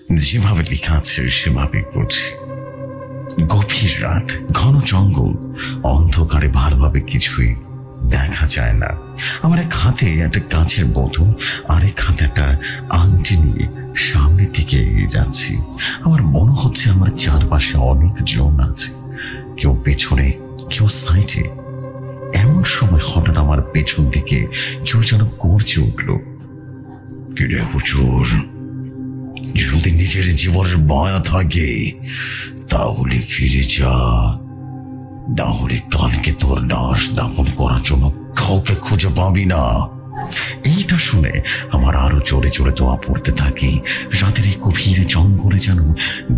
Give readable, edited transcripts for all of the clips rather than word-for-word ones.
যেভাবে লেখা আছে সেভাবেই পড়ছি। গভীর রাত, ঘন জঙ্গল, অন্ধকারে ভালোভাবে কিছুই দেখা যায় না। আমার এক হাতে একটা কাঁচের বোতল, আরেক হাতে একটা আংটি নিয়ে সামনের দিকে এগিয়ে যাচ্ছি। আমার মনে হচ্ছে আমার চারপাশে অনেক জন আছে, কেউ পেছনে, কেউ সাইডে। এমন সময় হঠাৎ আমার পেছন দিকে কেউ যেন গর্জে উঠল, কিরে হুজুর, যদি নিজের জীবনের মায়া থাকে তাহলে ফিরে যা, না হলে কালকে তোর লাশ দাফন করার জন্য কাউকে খুঁজে পাবি না। এইটা শুনে আমার আরো জোরে জোরে দোয়া পড়তে থাকি। রাতের এই গভীর জঙ্গলে যেন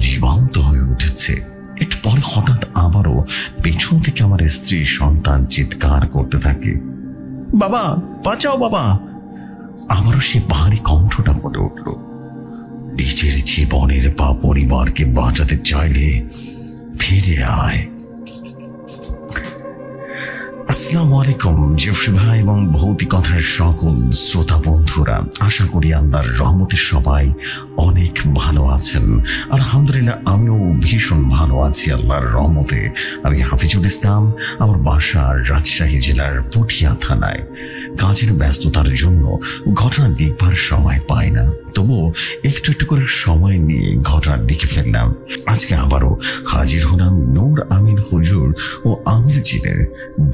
জীবন্ত হয়ে উঠেছে। একটু পরে হঠাৎ আবারও পেছন থেকে আমার স্ত্রী সন্তান চিৎকার করতে থাকে, বাবা বাঁচাও বাবা। আবারও সে ভারী কণ্ঠটা বলে উঠল, নিজের জীবনের বা পরিবারকে বাঁচাতে চাইলে ফিরে আয়। আসসালামু আলাইকুম জেফরি ভাই এবং ভৌতিকতার সকল শ্রোতা বন্ধুরা, আশা করি আল্লাহর রহমতে সবাই অনেক ভালো আছেন। আলহামদুলিল্লাহ, আমিও ভীষণ ভালো আছি আল্লাহর রহমতে। আমি হাফিজুল ইসলাম, আমার বাসা রাজশাহী জেলার পুঠিয়া থানায়। কাজের ব্যস্ততার জন্য ঘটনা লিখবার সময় পাই না, তবুও একটু একটু করে সময় নিয়ে ঘটনা লিখে ফেললাম। আজকে আবারও হাজির হলাম নূর আমিন হুজুর ও আমির জিনের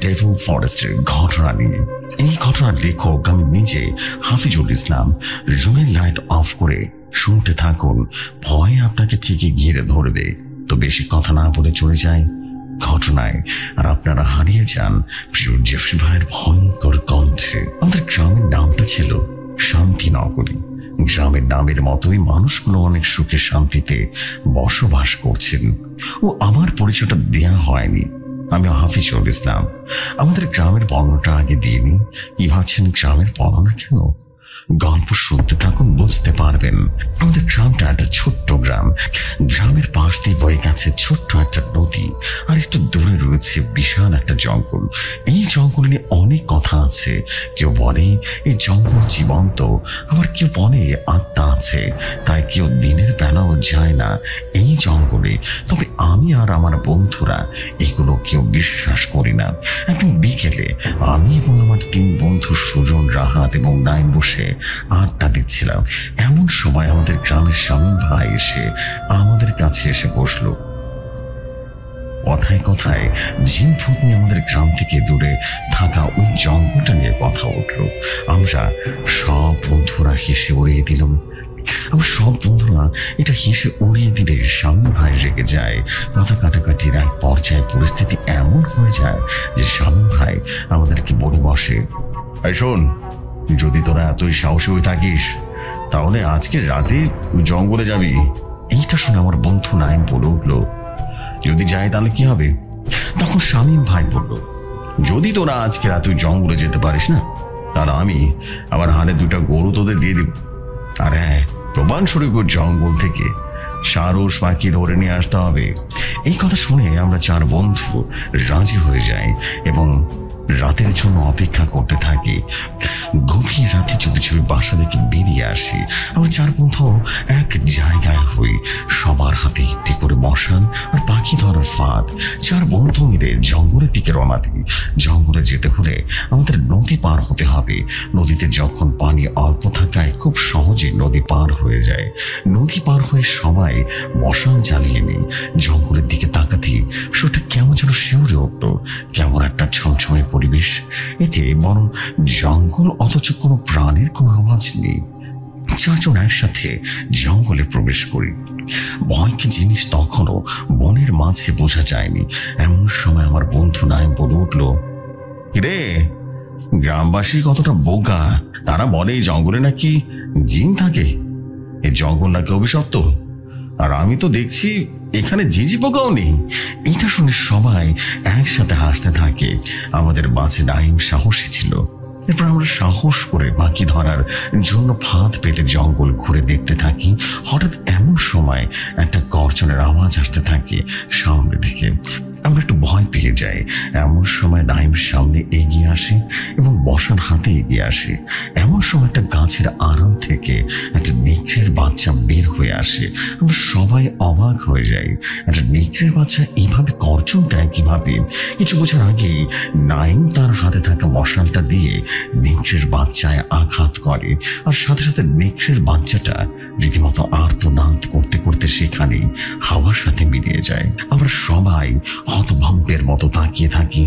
ডেভিল ফরেস্টের ঘটনা নিয়ে। এই ঘটনার লেখক আমি নিজে, হাফিজুল ইসলাম। রুমের লাইট অফ করে শুনতে থাকুন, ভয়ে আপনাকে ঠিকই ঘিরে ধরবে। তো বেশি কথা না বলে চলে যাই ঘটনায়, আর আপনারা হারিয়ে যান প্রিয় জেফরি ভাইয়ের ভয়ঙ্কর কণ্ঠে। আমাদের গ্রামের নামটা ছিল শান্তিনগরী। গ্রামের নামের মতোই মানুষগুলো অনেক সুখে শান্তিতে বসবাস করছেন। ও আমার পরিচয়টা দেয়া হয়নি, আমি হাফিজুল ইসলাম। আমাদের গ্রামের বর্ণনাটা আগে দিইনি। কি ভাবছেন গ্রামের বর্ণনা কেন? গল্প শুনতে থাকুন, বুঝতে পারবেন। আমাদের গ্রামটা একটা ছোট্ট গ্রাম। গ্রামের পাশ দিয়ে বয়ে গেছে ছোট্ট একটা নদী, আর একটু দূরে রয়েছে বিশাল একটা জঙ্গল। এই জঙ্গল নিয়ে অনেক কথা আছে। কেউ বলে এই জঙ্গল জীবন্ত, আবার কেউ বলে আত্মা আছে, তাই কেউ দিনের বেলাও যায় না এই জঙ্গলে। তবে আমি আর আমার বন্ধুরা এগুলো কেউ বিশ্বাস করি না। একদিন বিকেলে আমি এবং আমার 3 বন্ধু সুজন, রাহাত এবং নাইম বসে আড্ডা দিচ্ছিলাম। এমন সময় আমাদের গ্রামের শামীম ভাই এসে আমাদের কাছে এসে বসলো। কথায় কথায় জিন ভূত নিয়ে আমাদের গ্রাম থেকে দূরে থাকা ওই জঙ্গলটা নিয়ে কথা উঠলো। আমরা সব বন্ধুরা হেসে উড়িয়ে দিলাম। আমার সব বন্ধুরা এটা হেসে উড়িয়ে দিলে শামীম ভাই রেগে যায়। কথা কাটাকাটির এক পর্যায়ে পরিস্থিতি এমন হয়ে যায় যে শামীম ভাই আমাদেরকে বলে বসে, এই শোন, যদি তোরা এতই সাহসী হয়ে থাকিস তাহলে আজকে রাতে জঙ্গলে যাবি। এইটা শুনে আমার বন্ধু নাইম বলে উঠলো, যদি যাই তাহলে কি হবে? তখন শামীম ভাই বলল, যদি তোরা আজকে রাতে জঙ্গলে যেতে পারিস না, তাহলে আমি আমার হালে 2টা গরু তোদের দিয়ে দেব। আর হ্যাঁ, প্রমাণস্বরূপ জঙ্গল থেকে সারস পাখি ধরে নিয়ে আসতে হবে। এই কথা শুনে আমরা 4 বন্ধু রাজি হয়ে যাই এবং রাতের জন্য অপেক্ষা করতে থাকি। গভীর রাতে চুপি চুপি বাসা থেকে বেরিয়ে আসি। আমরা 4 বন্ধু এক জায়গায় হই, সবার হাতে একটি করে মশাল আর পাখি ধরার ফাঁদ। 4 বন্ধু মিলে জঙ্গলের দিকে রওনা দিই। জঙ্গলে যেতে হলে আমাদের নদী পার হতে হবে। নদীতে যখন পানি অল্প থাকায় খুব সহজে নদী পার হয়ে যায়। নদী পার হয়ে সবাই মশাল জ্বালিয়ে নিই। জঙ্গলের দিকে তাকাতেই সেটা কেমন যেন শিউরে উঠল। কেমন একটা ছমছমে পরিবেশ, এতে বরং জঙ্গল, অথচ কোনো প্রাণের কোনো আওয়াজ নেই। 4 জন একসাথে জঙ্গলে প্রবেশ করি। ভয় কি জিনিস তখনও বনের মাঝে বোঝা যায়নি। এমন সময় আমার বন্ধু নাইম বলে উঠল, রে, গ্রামবাসী কতটা বোকা, তারা বলে এই জঙ্গলে নাকি জিন থাকে, এই জঙ্গল নাকি অভিশপ্ত, আর আমি তো দেখছি এখানে ঝিঝি পোকাও নেই। এটা শুনে সবাই একসাথে হাসতে থাকে। আমাদের মাঝে নাইম সাহসী ছিল। এরপর আমরা সাহস করে পাখি ধরার জন্য ফাঁদ পেতে জঙ্গল ঘুরে দেখতে থাকি। হঠাৎ এমন সময় একটা গর্জনের আওয়াজ আসতে থাকে সামনে থেকে। আমরা একটু ভয় পেয়ে যাই। এমন সময় নাইম সামনে এগিয়ে আসে এবং বসার হাতে এগিয়ে আসে। এমন সময় একটা গাছের আড়াল থেকে একটা নেকড়ের বাচ্চা বের হয়ে আসে। আমরা সবাই অবাক হয়ে যাই, একটা নেকড়ের বাচ্চা এইভাবে গর্জন দেয় কিভাবে? কিছু বোঝার আগেই নাইম তার হাতে থাকা মশালটা দিয়ে নেকড়ের বাচ্চায় আঘাত করে, আর সাথে সাথে নেকড়ের বাচ্চাটা রীতিমতো আর্তনাদ করতে করতে সেখানেই হাওয়ার সাথে মিলিয়ে যায়। আমরা সবাই হতভম্বের মতো তাকিয়ে থাকি,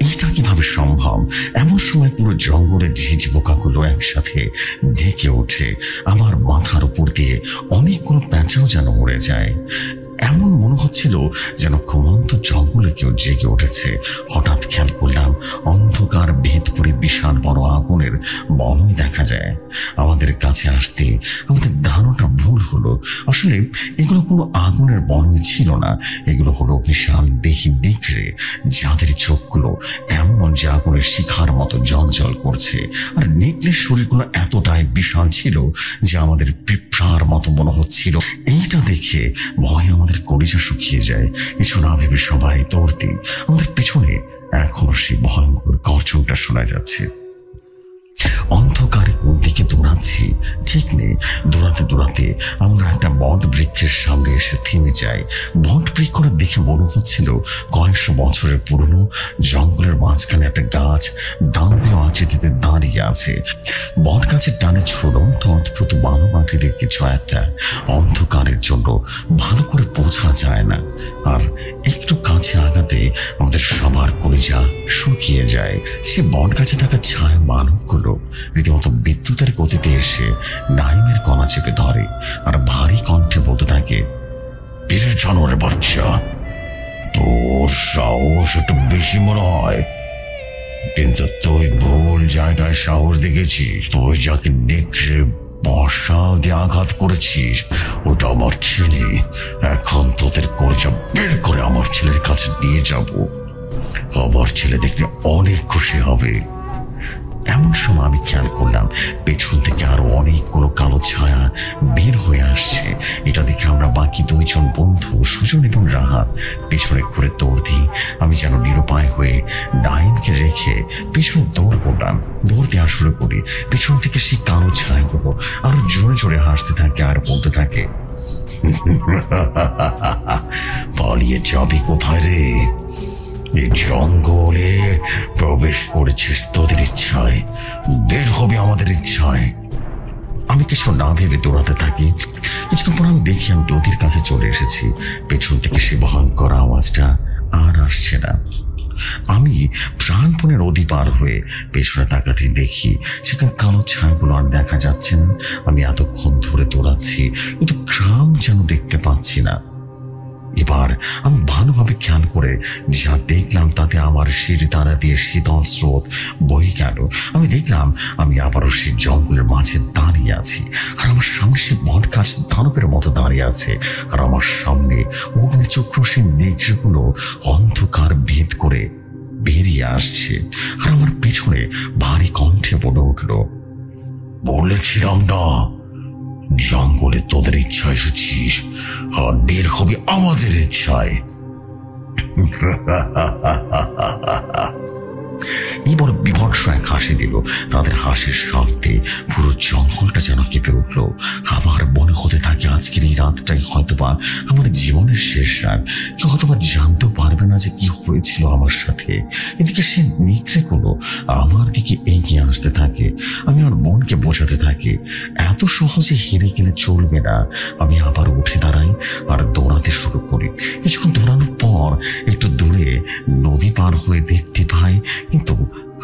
এটা কিভাবে সম্ভব? এমন সময় পুরো জঙ্গলের ঝিঝ পোকাগুলো একসাথে ডেকে ওঠে। আমার মাথার উপর দিয়ে অনেকগুলো প্যাঁচাও যেন উড়ে যায়। এমন মনে হচ্ছিল যেন ঘুমন্ত জঙ্গলে কেউ জেগে উঠেছে। হঠাৎ খেয়াল করলাম অন্ধকার ভেদ করে বিশাল বড় আগুনের বনই দেখা যায়। আমাদের কাছে আসতে আমাদের ধারণাটা ভুল হলো। আসলে এগুলো কোনো আগুনের বনই ছিল না, এগুলো হলো বিশাল দেহি নেকড়ে, যাদের চোখগুলো এমন যে আগুনের শিখার মতো জ্বলজ্বল করছে। আর নেকড়ের শরীরগুলো এতটাই বিশাল ছিল যে আমাদের পিঁপড়ার মতো মনে হচ্ছিল। এইটা দেখে ভয় আমাদের কলিজা শুকিয়ে যায়। কিছু না ভেবে সবাই দৌড় দিই। আমাদের পেছনে এখনো সেই ভয়ঙ্কর গর্জনটা শোনা যাচ্ছে। অন্ধকারে কোন দিকে দৌড়াচ্ছি ঠিক নেই। দৌড়াতে দৌড়াতে আমরা একটা বট বৃক্ষের সামনে এসে থেমে যাই। বট বৃক্ষটা দেখে মনে হচ্ছিল কয়েকশো বছরের পুরনো। জঙ্গলের মাঝখানে একটা গাছ দাঁড়িয়ে আকৃতিতে দাঁড়িয়ে আছে। বট গাছের টানে ঝুলন্ত অদ্ভুত মানব আকৃতির কিছু একটা। অন্ধকারের জন্য ভালো করে বোঝা যায় না, আর একটু কাছে আগাতে আমাদের সবার কলিজা শুকিয়ে যায়। সে বট গাছে থাকা ছায়া মানবগুলো রীতিমতো বিদ্যুতের গতিতে এসে নাইমের কলা চেপে ধরে আর ভারী কণ্ঠে বলতে থাকে, পিঠের জানোয়ারের বাচ্চা, তোর সাহস একটু বেশি মনে হয়, কিন্তু তুই ভুল জায়গায় সাহস দেখেছিস। তুই যাকে নেকড়ে মশাল দিয়ে আঘাত করেছিস ওটা আমার ছেলে। এখন তোদের কলিজা বের করে আমার ছেলের কাছে নিয়ে যাব। আমার ছেলে দেখতে অনেক খুশি হবে। এমন সময় আমি খেয়াল করলাম পেছন থেকে আরো অনেকগুলো কালো ছায়া বের হয়ে আসছে। এটা দেখে আমরা বাকি দুইজন বন্ধু সুজন এবং রাহাত পেছনে ঘুরে দৌড় দিই। আমি যেন নিরুপায় হয়ে নাইমকে রেখে পেছনে দৌড় করলাম। দৌড় দেওয়া শুরু করি। পেছন থেকে সেই কালো ছায়াগুলো আরো জোরে জোরে হাসতে থাকে আর বলতে থাকে, পালিয়ে যাবি কোথায় রে? এই জঙ্গলে প্রবেশ করেছিস তোদের ইচ্ছায়, বের হবে আমাদের ইচ্ছায়। আমি কিছু না ভেবে দৌড়াতে থাকি। কিছুক্ষণ পর আমি দেখি আমি নদীর কাছে চলে এসেছি। পেছন থেকে সে ভয়ঙ্কর আওয়াজটা আর আসছে না। আমি প্রাণপণে নদী পার হয়ে পেছনে তাকাতে দেখি সেখানে কালো ছায়াগুলো আর দেখা যাচ্ছে না। আমি এতক্ষণ ধরে দৌড়াচ্ছি কিন্তু গ্রাম যেন দেখতে পাচ্ছি না। এবার আমি ভালোভাবে খেয়াল করে যা দেখলাম তাতে আমার শির দ্বারা দিয়ে শীতল স্রোত বয়ে গেল। আমি দেখলাম আমি আবারও সেই জঙ্গলের মাঝে দাঁড়িয়ে আছি, আর আমার সামনে সে বট গাছ দানবের মতো দাঁড়িয়ে আছে, আর আমার সামনে অগ্নিচক্র সে নেকড়েগুলো অন্ধকার ভেদ করে বেরিয়ে আসছে। আর আমার পেছনে ভারী কণ্ঠে বলে উঠল, বলেছিলাম না জঙ্গলে তোদের ইচ্ছা এসেছিস, আর বের হবে আমাদের ইচ্ছায়। এবার বিভৎস এক হাসি দিল। তাদের হাসির শব্দে পুরো জঙ্গলটা যেন কেঁপে উঠল। আমার মনে হতে থাকে আজকের এই রাতটাই হয়তোবা আমার জীবনের শেষ রাত। কেউ হয়তোবা জানতেও পারবে না যে কি হয়েছিল আমার সাথে। এদিকে সে নেকড়েগুলো আমার দিকে এগিয়ে আসতে থাকে। আমি আমার বোনকে বোঝাতে থাকি এত সহজে হেরে গেলে চলবে না। আমি আবার উঠে দাঁড়াই আর দৌড়াতে শুরু করি। কিছুক্ষণ দৌড়ানোর পর একটু দূরে নদী পার হয়ে দেখতে পাই, কিন্তু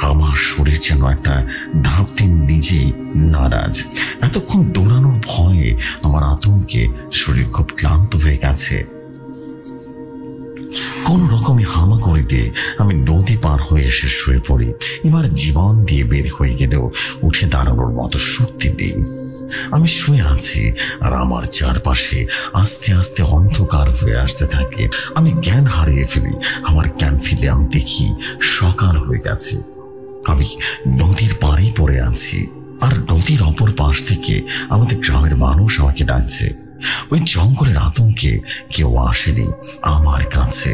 আমার শরীর যেন একটা ধাপ দিন নিজেই নারাজ। এতক্ষণ দৌড়ানোর ভয়ে আমার আতঙ্কে শরীর খুব ক্লান্ত হয়ে গেছে। কোন রকমে হামা করে দিয়ে আমি নদী পার হয়ে এসে শুয়ে পড়ি। এবার জীবন দিয়ে বের হয়ে গেলেও উঠে দাঁড়ানোর মতো শক্তি নেই। আমি শুয়ে আছি আর আমার চারপাশে আস্তে আস্তে অন্ধকার হয়ে আসতে থাকে। আমি জ্ঞান হারিয়ে ফেলি। আমার জ্ঞান ফিরে আমি দেখি সকাল হয়ে গেছে। আমি নদীর পাড়েই পড়ে আছি, আর নদীর অপর পাশ থেকে আমাদের গ্রামের মানুষ আমাকে ডাকছে। ওই জঙ্গলের আতঙ্কে কেউ আসেনি আমার কাছে।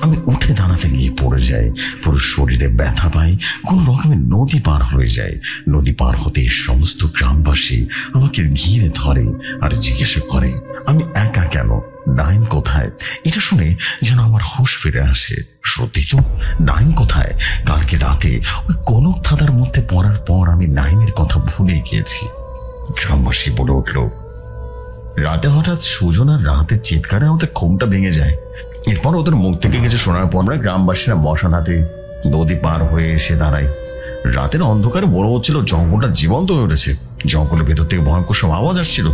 আমি উঠে দাঁড়াতে গিয়ে পড়ে যাই, পুরো শরীরে ব্যথা পাই, কোন রকমের নদী পার হয়ে যায়। নদী পার হতে সমস্ত গ্রামবাসী আমাকে ঘিরে ধরে আর জিজ্ঞাসা করে আমি একা কেন, ডাইন কোথায়। এটা শুনে যেন আমার হুঁশ ফিরে আসে। সত্যি তো, ডাইন কোথায়? কালকে রাতে ওই কনক থাদার মধ্যে পড়ার পর আমি নাইনের কথা ভুলে গিয়েছি। গ্রামবাসী বলে উঠল, রাতে হঠাৎ সুজনার রাতের চিৎকারে আমাদের ঘুমটা ভেঙে যায়। এরপর ওদের মুখ থেকে কিছু শোনার পর আমরা গ্রামবাসীরা বসান হাতে নদী পার হয়ে এসে দাঁড়াই। রাতের অন্ধকারে বড় হচ্ছিল জঙ্গলটা জীবন্ত হয়ে উঠেছে। জঙ্গলের ভেতর থেকে ভয়ঙ্কর সব আওয়াজ আসছিল,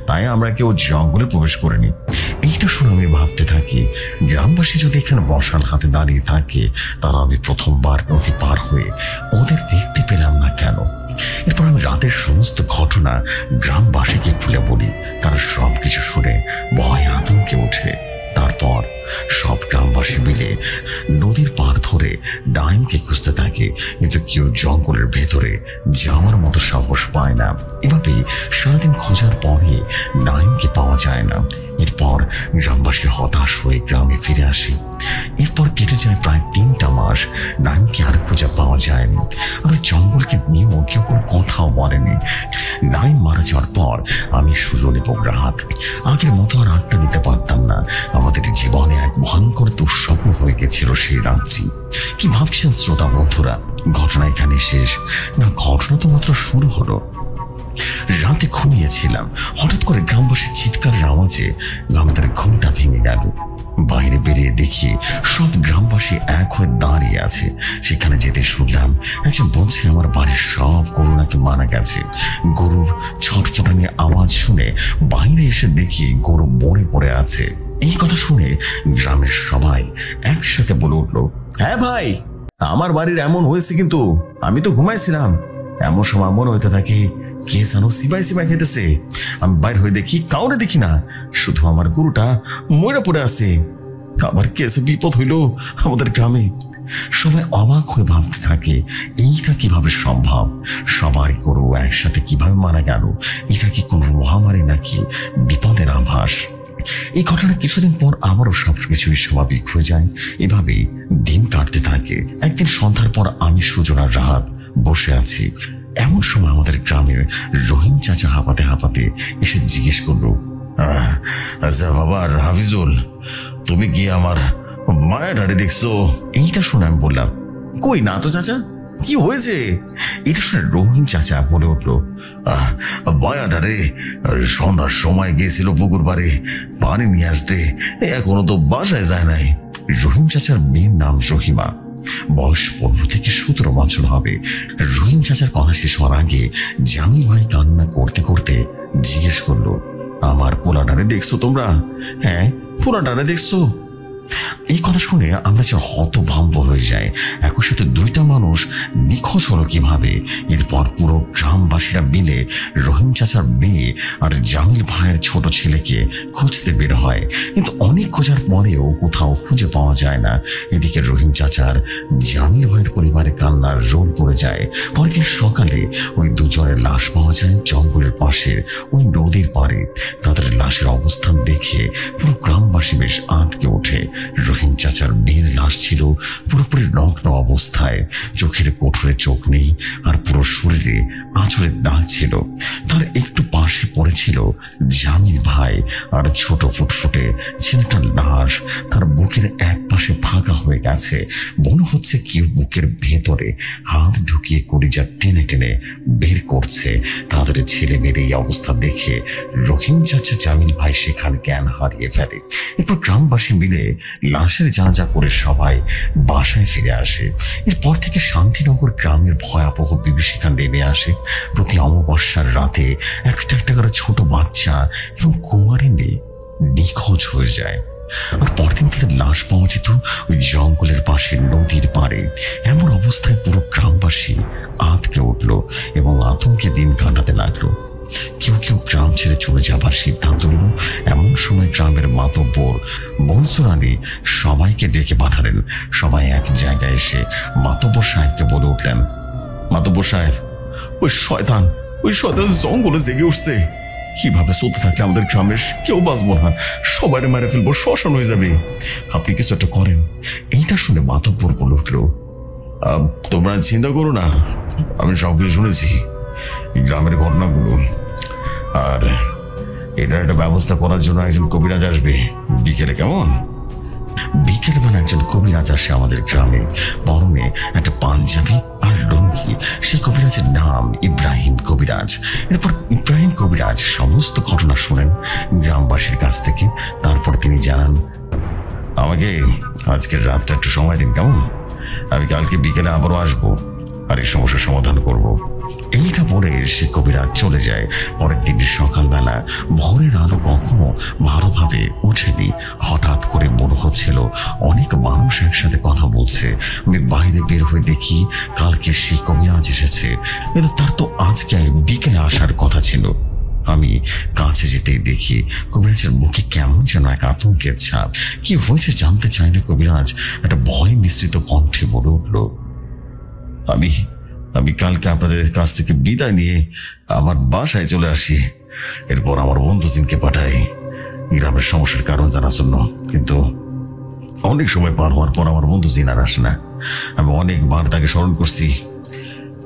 তাই আমরা কেউ জঙ্গলে প্রবেশ করিনি। এইটা শুনে আমি ভাবতে থাকি, গ্রামবাসী যদি এখানে বসান হাতে দাঁড়িয়ে থাকে, তারা আমি প্রথমবার নদী পার হয়ে ওদের দেখতে পেলাম না কেন। এরপর আমি রাতের সমস্ত ঘটনা গ্রামবাসীকে খুলে বলি। তারা সবকিছু শুনে ভয় আতঙ্কে ওঠে। তারপর সব গ্রামবাসী মিলে নদীর পার ধরে ডাইনকে খুঁজতে থাকে, কিন্তু কেউ জঙ্গলের ভেতরে যাওয়ার মতো সাহস পায় না। এভাবেই সারাদিন খোঁজার পরে ডাইনকে পাওয়া যায় না। এরপর গ্রামবাসী হতাশ হয়ে গ্রামে ফিরে আসে। এরপর কেটে যায় প্রায় 3টা মাস। ডাইনকে আর খুঁজে পাওয়া যায়নি। আর জঙ্গলকে নিয়েও কেউ কোনো কথাও বলেনি। ডাইন মারা যাওয়ার পর আমি সুজন এবং রাত আগের মতো আর আড্ডা দিতে পারতাম না। আমাদের জীবনে এক ভয়ঙ্কর দুঃস্বপ্ন হয়ে গেছিল সেই রাত্রি। কি ভাবছেন শ্রোতা বন্ধুরা? ঘটনা এখানে শেষ না, ঘটনা তো মাত্র শুরু হলো। রাতে ঘুমিয়েছিলাম, হঠাৎ করে গ্রামবাসীর চিৎকারের আওয়াজে আমাদের ঘুমটা ভেঙে গেল। বাইরে বেরিয়ে দেখি সব গ্রামবাসী এক হয়ে দাঁড়িয়ে আছে। সেখানে যেতে শুনলাম একজন বলছে আমার বাড়ির সব গরু নাকি মারা গেছে। গরুর ছটফটানি আওয়াজ শুনে বাইরে এসে দেখি গরু মরে পড়ে আছে। এই কথা শুনে গ্রামের সবাই একসাথে বলে উঠলো, হ্যাঁ ভাই, আমার বাড়ির এমন হয়েছে, কিন্তু আমি তো ঘুমাইছিলাম। এমন সময় মনে হইতে থাকে কে জানো সিপাই সিপাই খেতেছে। আমি বাইর হয়ে দেখি কাউরে দেখি না, শুধু আমার গরুটা মরে পড়ে আছে। আবার কেসে বিপদ হইল আমাদের গ্রামে। সবাই অবাক হয়ে ভাবতে থাকে এইটা কিভাবে সম্ভব, সবারই গরু একসাথে কিভাবে মারা গেল। এটা কি কোনো মহামারী নাকি বিপদের আভাস? এই ঘটনা কিছুদিন পর আমারও সবকিছুই স্বাভাবিক হয়ে যায়। এভাবেই দিন কাটতে থাকে। একদিন সন্ধ্যার পর আমি সুজনার রাত বসে আছি। এমন সময় আমাদের গ্রামের রহিম চাচা হাঁপাতে হাঁপাতে এসে জিজ্ঞেস করলো, আচ্ছা বাবা হাফিজুল, তুমি কি আমার মায়াটারে দেখছো? এইটা শুনে আমি বললাম, কই না তো চাচা, কি হয়েছে? এটা শুনে রহিম চাচা বলে উঠলো, মায়াটারে সন্ধ্যার সময় গিয়েছিল পুকুর পাড়ে পানি নিয়ে আসতে, এখনো তো বাসায় যায় নাই। রহিম চাচার মেয়ের নাম রহিমা, বয়স 15 থেকে 17 বছর হবে। রহিম চাচার কথা শেষ হওয়ার আগে জামিল ভাই কান্না করতে করতে জিজ্ঞেস করলো, আমার পোলাটারে দেখছো তোমরা? হ্যাঁ, পোলাটারে দেখছো? এই কথা শুনে আমরা যে হতভম্ব হয়ে যাই। একই সাথে 2টা মানুষ নিখোঁজ হলো কিভাবে? এরপর পুরো গ্রামবাসীরা মিলে রহিম চাচার মেয়ে আর জামিল ভাইয়ের ছোট ছেলেকে খুঁজতে বের হয়, কিন্তু অনেক খোঁজার পরেও কোথাও খুঁজে পাওয়া যায় না। এদিকে রহিম চাচার জামিল ভাইয়ের পরিবারে কান্নার রোল পড়ে যায়। পরের দিন সকালে ওই দুজনের লাশ পাওয়া যায় জঙ্গলের পাশে ওই নদীর পাড়ে। তাদের লাশের অবস্থান দেখে পুরো গ্রামবাসী বেশ আঁতকে ওঠে। রহিম চাচার মেয়ের লাশ ছিল পুরোপুরি নগ্ন অবস্থায়, চোখের কোঠরে চোখ নেই আর পুরো শরীরে আঁচড়ের দাগ ছিল। তার একটু পাশে পড়েছিল জামিল ভাই আর ছোট ফুটফুটে ছেলেটার লাশ। তার বুকের এক পাশে ফাঁকা হয়ে গেছে, মনে হচ্ছে কেউ বুকের ভেতরে হাত ঢুকিয়ে কলিজা টেনে টেনে বের করছে। তাদের ছেলে মেয়ের এই অবস্থা দেখে রহিম চাচা জামিল ভাই সেখানে জ্ঞান হারিয়ে ফেলে। এরপর গ্রামবাসী মিলে লাশের জানাজা করে সবাই বাসায় ফিরে আসে। এরপর থেকে শান্তিনগর গ্রামের ভয়াবহ বিভীষিকা নেমে আসে। প্রতি অমাবস্যার রাতে একটা একটা করে ছোট বাচ্চা এবং কুমারী মেয়ে নিখোঁজ হয়ে যায়। আর পরদিন তাদের লাশ পাওয়া যেত ওই জঙ্গলের পাশে নদীর পাড়ে। এমন অবস্থায় পুরো গ্রামবাসী আঁতকে উঠলো এবং আতঙ্কে দিন কাটাতে লাগলো। কেউ কেউ গ্রাম ছেড়ে চলে যাবার সিদ্ধান্ত নিল। এমন সময় গ্রামের মাতব্বর মনসুর আলী সবাইকে ডেকে পাঠালেন। সবাই এক জায়গায় এসে মাতব্বর সাহেবকে বলে উঠলেন, মাতব্বর সাহেব, ওই শয়তান জঙ্গলে জেগে উঠছে। কিভাবে চলতে থাকলে আমাদের গ্রামের কেউ বাঁচবো না, সবাই মেরে ফেলবো, শ্মশান হয়ে যাবে। আপনি কিছু একটা করেন। এইটা শুনে মাতব্বর বলে উঠলো, তোমরা চিন্তা করো না, আমি সবকিছু শুনেছি, গ্রামের ঘটনাগুলো, আর এটার একটা ব্যবস্থা করার জন্য একজন কবিরাজ আসবে বিকেলে, কেমন? বিকেলবেলা একজন কবিরাজ আসে আমাদের গ্রামে, পরনে একটা পাঞ্জাবি আর লুঙ্গি। সেই কবিরাজের নাম ইব্রাহিম কবিরাজ। এরপর ইব্রাহিম কবিরাজ সমস্ত ঘটনা শুনেন গ্রামবাসীর কাছ থেকে। তারপর তিনি জানান, আমাকে আজকের রাতটা একটু সময় দিন, কেমন? আমি কালকে বিকেলে আবারও আসবো আর এই সমস্যার সমাধান করব। এইটা বলে সে কবিরাজ চলে যায়। পরের দিন সকালবেলা ভোরের আলো কখনো ভালোভাবে ওঠেনি। হঠাৎ করে মনে হচ্ছিল অনেক মানুষ একসাথে কথা বলছে। আমি বাইরে বের হয়ে দেখি কালকে সে কবিরাজ এসেছে, কিন্তু তার তো আজকে বিকেলে আসার কথা ছিল। আমি কাছে যেতেই দেখি কবিরাজের মুখে কেমন যেন এক আতঙ্কের ছাপ। কি হয়েছে জানতে চাইলে কবিরাজ একটা ভয় মিশ্রিত কণ্ঠে বলে উঠল, আমি কালকে আপনাদের কাছ থেকে বিদায় নিয়ে আমার বাসায় চলে আসি। এরপর আমার বন্ধু জিনকে পাঠাই গ্রামের সমস্যার কারণ জানার জন্য, কিন্তু অনেক সময় পার হওয়ার পর আমার বন্ধু জিন আর আসে না। আমি অনেকবার তাকে স্মরণ করছি,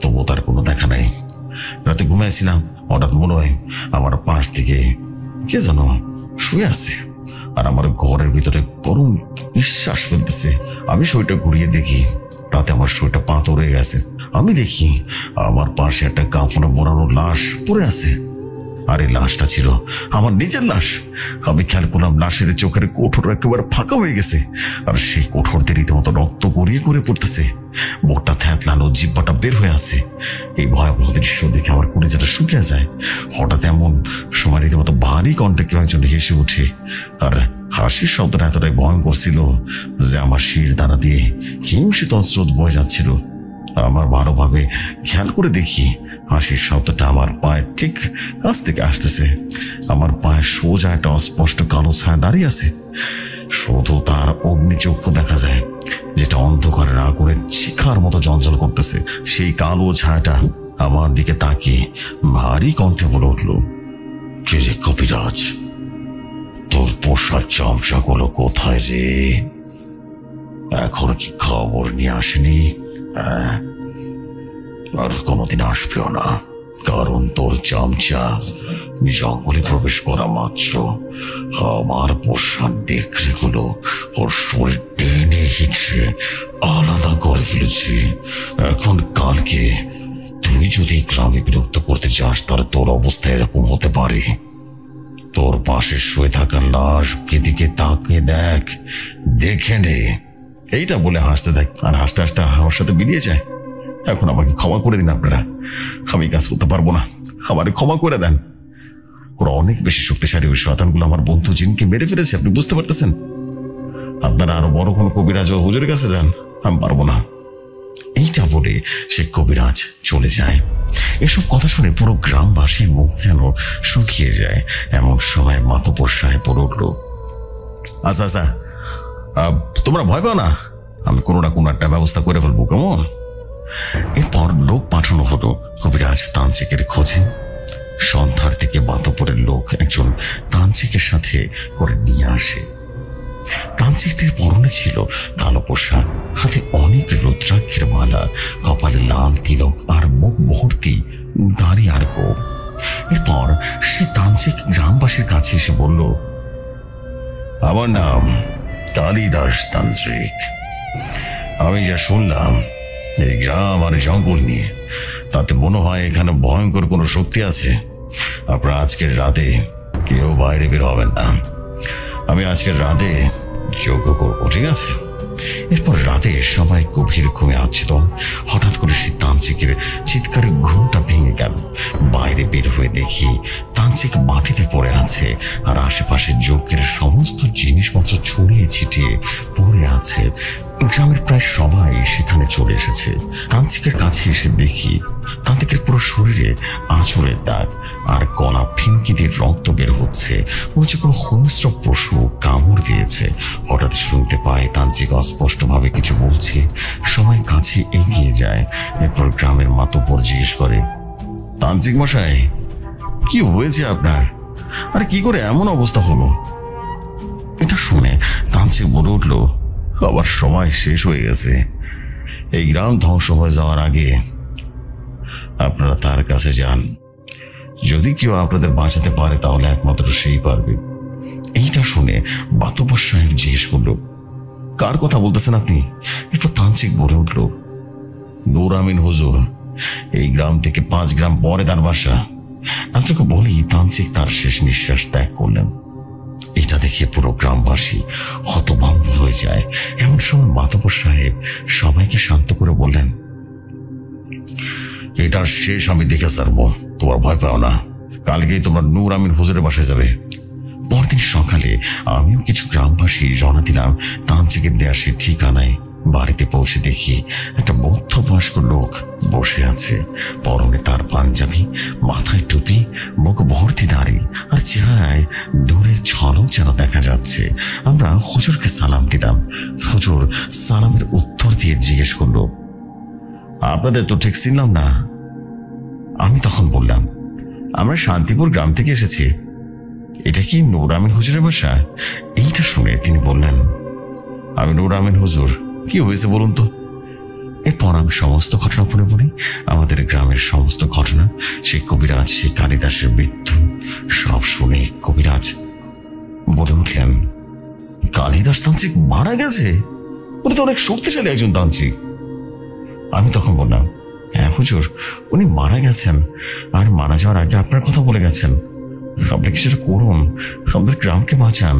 তবুও তার কোনো দেখা নাই। রাতে ঘুমাইছিলাম, হঠাৎ মনে হয় আমার পাশ থেকে কে যেন শুয়ে আছে, আর আমার ঘরের ভিতরে গরম নিঃশ্বাস ফেলতেছে। আমি শরীরটা ঘুরিয়ে দেখি, তাতে আমার শরীরটা পাথর হয়ে গেছে। আমি দেখি আমার পাশে একটা কাফনে মোড়ানো লাশ পড়ে আছে, আর এই লাশটা ছিল আমার নিজের লাশ। আমি খেয়াল করলাম লাশের চোখের কোঠর একেবারে ফাঁকা হয়ে গেছে, আর সেই কোঠরতে রীতিমতো রক্ত গড়িয়ে করে পড়তেছে। বুকটা থ্যাতলানো, জিব্বাটা বের হয়ে আছে। এই ভয়াবহ দৃশ্য দেখে আমার কলিজাটা শুকিয়ে যায়। হঠাৎ এমন সময় রীতিমতো ভারী কণ্ঠে কেউ একজন হেসে উঠে, আর হাসির শব্দটা এতটাই ভয়ঙ্কর ছিল যে আমার শির দ্বারা দিয়ে হিমশীত স্রোত বয়ে যাচ্ছিল। আমার ভালোভাবে খেয়াল করে দেখি হাসির শব্দটা আমার পায়ের ঠিক কাছ থেকে আসতেছে। আমার পায়ের সোজা একটা অস্পষ্ট কালো ছায়া দাঁড়িয়ে আছে। শুধু তার অগ্নিচক্ষু দেখা যায়, যেটা অন্ধকারে না করে শিখার মতো জ্বলজ্বল করতেছে। সেই কালো ছায়াটা আমার দিকে তাকিয়ে ভারী কণ্ঠে বলে উঠল, কে রে কবিরাজ, তোর পোষার চামচাগুলো কোথায় রে? এখন কি খবর নিয়ে আসেনি? আর কোনোদিন আসবেও না, কারণ তোর চামচা জঙ্গলে প্রবেশ করা মাত্র আমার পোষার দেখরেগুলো ওর শরীর টেনে হিচড়ে আলাদা করে ফেলেছি। এখন কালকে তুই যদি গ্রামে বিরক্ত করতে চাস, তাহলে তোর অবস্থা এরকম হতে পারে। তোর পাশে শুয়ে থাকা লাশ এদিকে তাকে দেখ, দেখে নে। এইটা বলে হাসতে দেখ, আর হাসতে হাসতে আমার সাথে বেরিয়ে যায়। এখন আমাকে ক্ষমা করে দিন আপনারা, আমি কাজ করতে পারবো না, আমারে ক্ষমা করে দেন। ওরা অনেক বেশি শক্তিশালী, ওই শয়তানগুলো আমার বন্ধু জিনকে মেরে ফেলেছে, আপনি বুঝতে পারতেছেন। আপনারা আরো বড় কোনো কবিরাজ বা হুজুরের কাছে যান, আমি পারবো না। এইটা বলে সে কবিরাজ চলে যায়। এসব কথা শুনে পুরো গ্রামবাসীর মুখ যেন শুকিয়ে যায়। এমন সময় মাতব্বর সাহেব বলে উঠল, আচ্ছা আচ্ছা, তোমরা ভয় পাও না, আমি কোনো না কোনো একটা ব্যবস্থা করে ফেলবো, কেমন? এরপর লোক পাঠানো হলো কবিরাজ তান্ত্রিকের খোঁজে। সন্ধ্যার দিকে মাতব্বরের লোক একজন তান্ত্রিকের সাথে করে নিয়ে আসে। তান্ত্রিকটির পরনে ছিল কালো পোশাক, হাতে অনেক রুদ্রাক্ষের মালা, কপালে লাল তিলক, আর মুখ ভর্তি দাড়ি আর গোঁফ। এরপর সে তান্ত্রিক গ্রামবাসীর কাছে এসে বলল, আমার নাম কালিদাস তান্ত্রিক। আমি যা শুনলাম এই গ্রাম আর জঙ্গল নিয়ে, তাতে মনে হয় এখানে ভয়ঙ্কর কোনো শক্তি আছে। আপনারা আজকের রাতে কেউ বাইরে বের হবেন না, আমি আজকের রাতে যজ্ঞ করবো, ঠিক আছে? এরপর রাতে সবাই গভীর ঘুমে অচেতন। হঠাৎ করে সেই তান্ত্রিকের চিৎকারে ঘুমটা ভেঙে গেল। বাইরে বের হয়ে দেখি তান্ত্রিক মাটিতে পড়ে আছে, আর আশেপাশে যজ্ঞের সমস্ত জিনিসপত্র ছড়িয়ে ছিটিয়ে পড়ে আছে। গ্রামের প্রায় সবাই সেখানে চলে এসেছে। তান্ত্রিকের কাছে এসে দেখি তান্ত্রিকের পুরো শরীরে আঁচড়ের দাগ, আর গলা ফিনকি দিয়ে রক্ত বের হচ্ছে। ওই যে কোনো হিংস্র পশু কামড় দিয়েছে। হঠাৎ শুনতে পায় তান্ত্রিক অস্পষ্টভাবে কিছু বলছে। সবাই কাছে এগিয়ে যায়। এরপর গ্রামের মাতব্বর জিজ্ঞেস করে, তান্ত্রিক মশাই, কি হয়েছে আপনার? আরে কি করে এমন অবস্থা হলো? এটা শুনে তান্ত্রিক বলে উঠল, আবার সময় শেষ হয়ে গেছে। এই গ্রাম ধ্বংস হয়ে যাওয়ার আগে আপনারা তার কাছে যান। যদি কেউ আপনাদের বাঁচাতে পারে তাহলে একমাত্র সেই পারবে। এইটা শুনে বাতবর সাহেব জিজ্ঞেস করলো, কার কথা বলতেছেন আপনি? এরপর তান্ত্রিক বলে উঠল, নূর আমিন হুজুর। এই গ্রাম থেকে 5 গ্রাম পরে তার বাসা। এতটুকু বলি তান্ত্রিক তার শেষ নিঃশ্বাস ত্যাগ করলেন। এটা দেখে পুরো গ্রামবাসী হতভম্ব হয়ে যায়। এমন সময় মাতবর সাহেব সবাইকে শান্ত করে বললেন, এটার শেষ আমি দেখে ছাড়বো, তোমার ভয় পাও না। কালকেই তোমরা নূর আমিন হুজুরের বাসায় যাবে। পরদিন সকালে আমিও কিছু গ্রামবাসী রওনা দিলাম তান্ত্রিকের দেয়া সে ঠিকানায়। বাড়িতে পৌঁছে দেখি একটা বয়স্ক লোক বসে আছে। পরনে তার পাঞ্জাবি, মাথায় টুপি, মুখ ভর্তি দাড়ি, আর চেহারায় নূরের ঝলক যেন দেখা যাচ্ছে। আমরা হুজুরকে সালাম দিলাম। হুজুর সালামের উত্তর দিয়ে জিজ্ঞেস করলো, আপনাদের তো ঠিক চিনলাম না। আমি তখন বললাম, আমরা শান্তিপুর গ্রাম থেকে এসেছি। এটা কি নূর আমিন হুজুরের বাসা? এইটা শুনে তিনি বললেন, আমি নূর আমিন হুজুর। কি হয়েছে বলুন তো? এরপর আমি সমস্ত ঘটনা বলে বলি। আমাদের গ্রামের সমস্ত ঘটনা, সে কবিরাজ, সে কালিদাসের মৃত্যু, সব শুনে কবিরাজ বলে উঠলেন, কালিদাস তান্ত্রিক মারা গেছে? উনি তো অনেক শক্তিশালী একজন তান্ত্রিক। আমি তখন বললাম, হ্যাঁ হুজুর, উনি মারা গেছেন। আর মারা যাওয়ার আগে আপনার কথা বলে গেছেন, আপনি কিছুটা করুন, আমাদের গ্রামকে বাঁচান।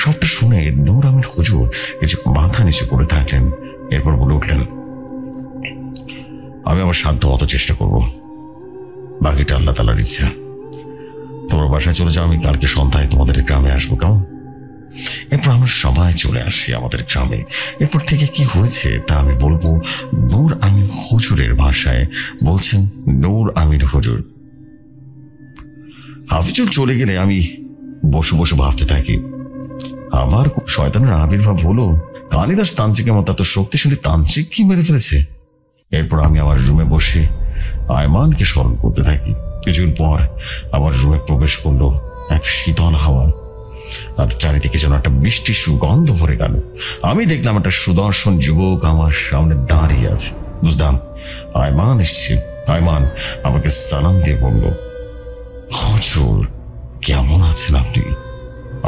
সবটা শুনে নূর আমিন হুজুর কিছু মাথা নিচু করে থাকলেন। এরপর বলে উঠলেন, আমি আমার সাধ্য মতো চেষ্টা করব, বাকিটা আল্লাহ তাআলার ইচ্ছা। তোমার বাসায় চলে যাও, আমি কালকে সন্ধ্যায় তোমাদের গ্রামে আসবো, কেমন? এরপর আমরা সবাই চলে আসি আমাদের গ্রামে। এরপর থেকে কি হয়েছে তা আমি বলবো নূর আমিন হুজুরের ভাষায়। বলছেন নূর আমিন হুজুর, হাফিজুর চলে গেলে আমি বসে বসে ভাবতে থাকি, আমার শয়তানের আবির্ভাব হলো। কালিদাস তান্ত্রিকের মতো এত শক্তিশালী তান্ত্রিক কি মেরে ফেলেছে? এরপর আমি আমার রুমে বসে আয়মানকে স্মরণ করতে থাকি। কিছুদিন পর আমার রুমে প্রবেশ করলো এক শীতল হাওয়া, আর চারিদিকে যেন একটা মিষ্টি সুগন্ধ ভরে গেল। আমি দেখলাম একটা সুদর্শন যুবক আমার সামনে দাঁড়িয়ে আছে। বুঝলাম আয়মান এসছে। আয়মান আমাকে সালাম দিয়ে বলল, হুজুর কেমন আছেন আপনি?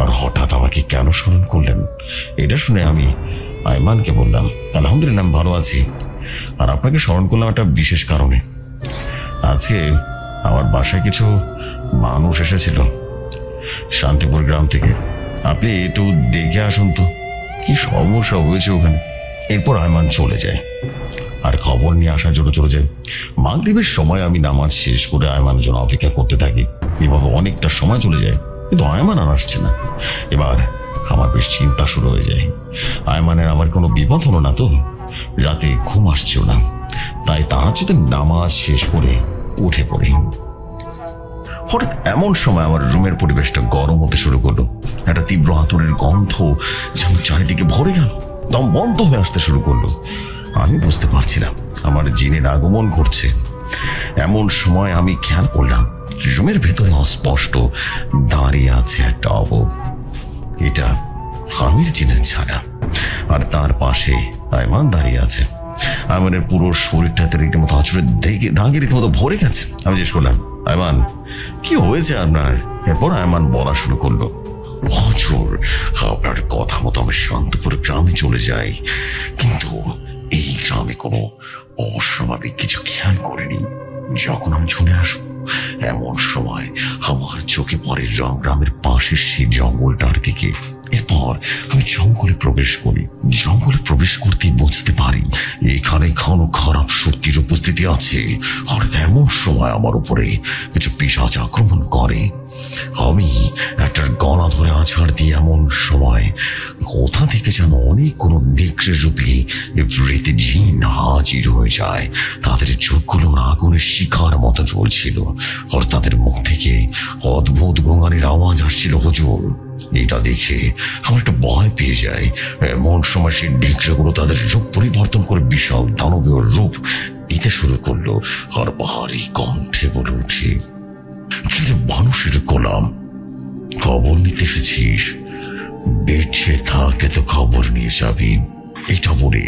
আর হঠাৎ আমাকে কেন স্মরণ করলেন? এটা শুনে আমি আয়মানকে বললাম, আলহামদুলিল্লাহ আমি ভালো আছি। আর আপনাকে স্মরণ করলাম একটা বিশেষ কারণে। আজকে আমার বাসায় কিছু মানুষ এসেছিল শান্তিপুর গ্রাম থেকে। আপনি একটু দেখে আসুন তো কি সমস্যা হয়েছে ওখানে। এরপর আয়মান চলে যায় আর খবর নিয়ে আসার জন্য চলে যায়। মাগরিবের সময় আমি নামাজ শেষ করে আয়মানের জন্য অপেক্ষা করতে থাকি। এভাবে অনেকটা সময় চলে যায়, কিন্তু আয়মান আর আসছে না। এবার আমার বেশ চিন্তা শুরু হয়ে যায়, আয়মানের আমার কোনো বিপদ হলো না তো? রাতে ঘুম আসছিল না, তাই তাহাজ্জুদে নামাজ শেষ করে উঠে পড়ি। হঠাৎ এমন সময় আমার রুমের পরিবেশটা গরম হতে শুরু করলো। একটা তীব্র আতরের গন্ধ যেমন চারিদিকে ভরে গেল, দম বন্ধ হয়ে আসতে শুরু করলো। আমি বুঝতে পারছিলাম আমার জিনের আগমন ঘটছে। এমন সময় আমি খেয়াল করলাম রুমের ভেতরে অস্পষ্ট দাঁড়িয়ে আছে একটা অবয়ব। এটা আমির জিনের ছায়া, আর তার পাশে আয়মান দাঁড়িয়ে আছে। আয়মানের পুরো শরীরটাতে রীতিমতো আঁচড়ে দাগে রীতিমতো ভরে গেছে। আমি জিজ্ঞেস করলাম, আয়মান কি হয়েছে আপনার? এরপর আয়মান বলা শুরু করলো, হুজুর আপনার কথা মতো আমি শান্তপুর গ্রামে চলে যাই, কিন্তু এই গ্রামে কোনো অস্বাভাবিক কিছু খেয়াল করিনি। যখন আমি চলে আসবো এমন সময় আমার চোখে পড়ে গ্রামের পাশের সেই জঙ্গলটার দিকে। এরপর আমি জঙ্গলে প্রবেশ করি। জঙ্গলে প্রবেশ করতে বুঝতে পারি এখানে কোনো খারাপ শক্তির উপস্থিতি আছে। হঠাৎ এমন সময় আমার উপরে কিছু পিশাচ আক্রমণ করে। আমি একটা গলা ধরে আছাড় দিয়ে এমন সময় কোথা থেকে যেন অনেক কোনো নেকড়ের রূপে রীতি জিন হাজির হয়ে যায়। তাদের চোখগুলো আগুনের শিখার মতো জ্বলছিল, আর তাদের মুখ থেকে অদ্ভুত গোঙানির আওয়াজ আসছিল। হুজুর এটা দেখে আমার একটা ভয় পেয়ে যায়। এমন সময় সেই নেকড়েগুলো তাদের রূপ পরিবর্তন করে বিশাল দানবীয় রূপ নিতে শুরু করলো, আর ভারী কণ্ঠে বলে উঠে, কিরে মানুষের গোলাম, খবর নিতে এসেছিস? বেঁচে থাকতে তো খবর নিয়ে যাবি। এটা বলে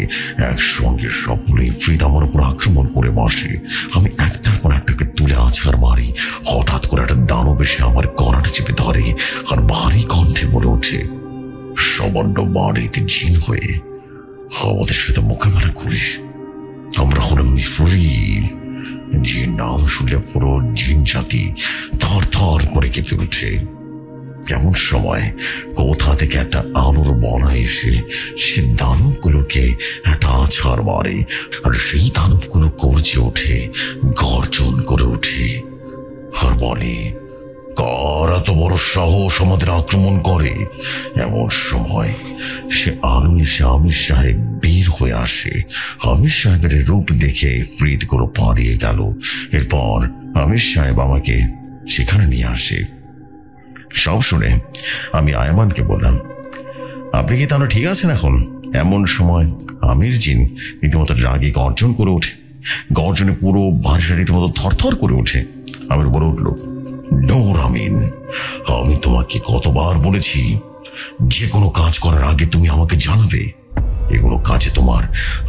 একসঙ্গে সকলে ইফরিত আমার উপর আক্রমণ করে বসে। আমি একটার পর একটাকে তুলে আছাড় মারি। হঠাৎ করে একটা দানব এসে আমার গলাটা চেপে ধরে আর ভারী কণ্ঠে বলে ওঠে, সামান্য বাড়িতে জিন হয়ে আমাদের সাথে মোকাবেলা করিস? আমরা হলাম ইফরিত। যে নাম শুনলে পুরো জিন জাতি থর থর করে কেঁপে ওঠে। এমন সময় কোথা থেকে একটা আলোর বলা এসে সে দানবগুলোকে একটা আছাড় মারে, আর সেই দানবগুলো গর্জে ওঠে, গর্জন করে ওঠে আর বলে, কার এত বড় সাহস আমাদের আক্রমণ করে? এমন সময় সে আলো এসে আমির সাহেব বের হয়ে আসে। আমির সাহেবের রূপ দেখে ইফরিতগুলো পালিয়ে গেল। এরপর আমির সাহেব আমাকে সেখানে নিয়ে আসে। সব শুনে আমি আয়মানকে বললাম, আপনি কি তাহলে ঠিক আছেন এখন? এমন সময় আমির জিন রীতিমতো রাগে গর্জন করে ওঠে। গর্জনে পুরো বাড়িটা রীতিমতো থরথর করে ওঠে। আমির বলে উঠল, নূর আমিন, আমি তোমাকে কতবার বলেছি যে কোনো কাজ করার আগে তুমি আমাকে জানাবে। এগুলো কাজে তোমার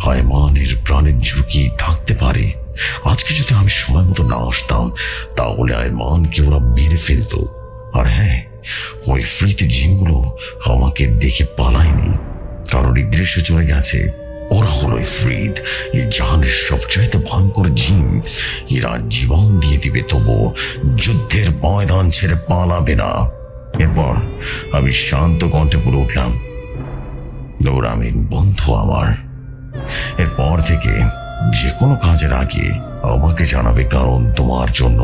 আয়মানের প্রাণের ঝুঁকি থাকতে পারে। আজকে যদি আমি সময় মতো না আসতাম তাহলে আয়মানকে ওরা মেরে ফেলতো। আর হ্যাঁ, ওই ফ্রিতে জিনগুলো আমাকে দেখে পালায়নি, কারণ নির্দেশে চলে গেছে। ওরা হলো ইফরিত, এই জাহানের সবচাইতে ভয়ঙ্কর জিন। এরা জীবন দিয়ে দিবে, তবু যুদ্ধের ময়দান ছেড়ে পালাবে না। এরপর আমি শান্ত কণ্ঠে বলে উঠলাম, নূর আমিন বন্ধু আমার, এরপর থেকে যে কোনো কাজের আগে আমাকে জানাবে, কারণ তোমার জন্য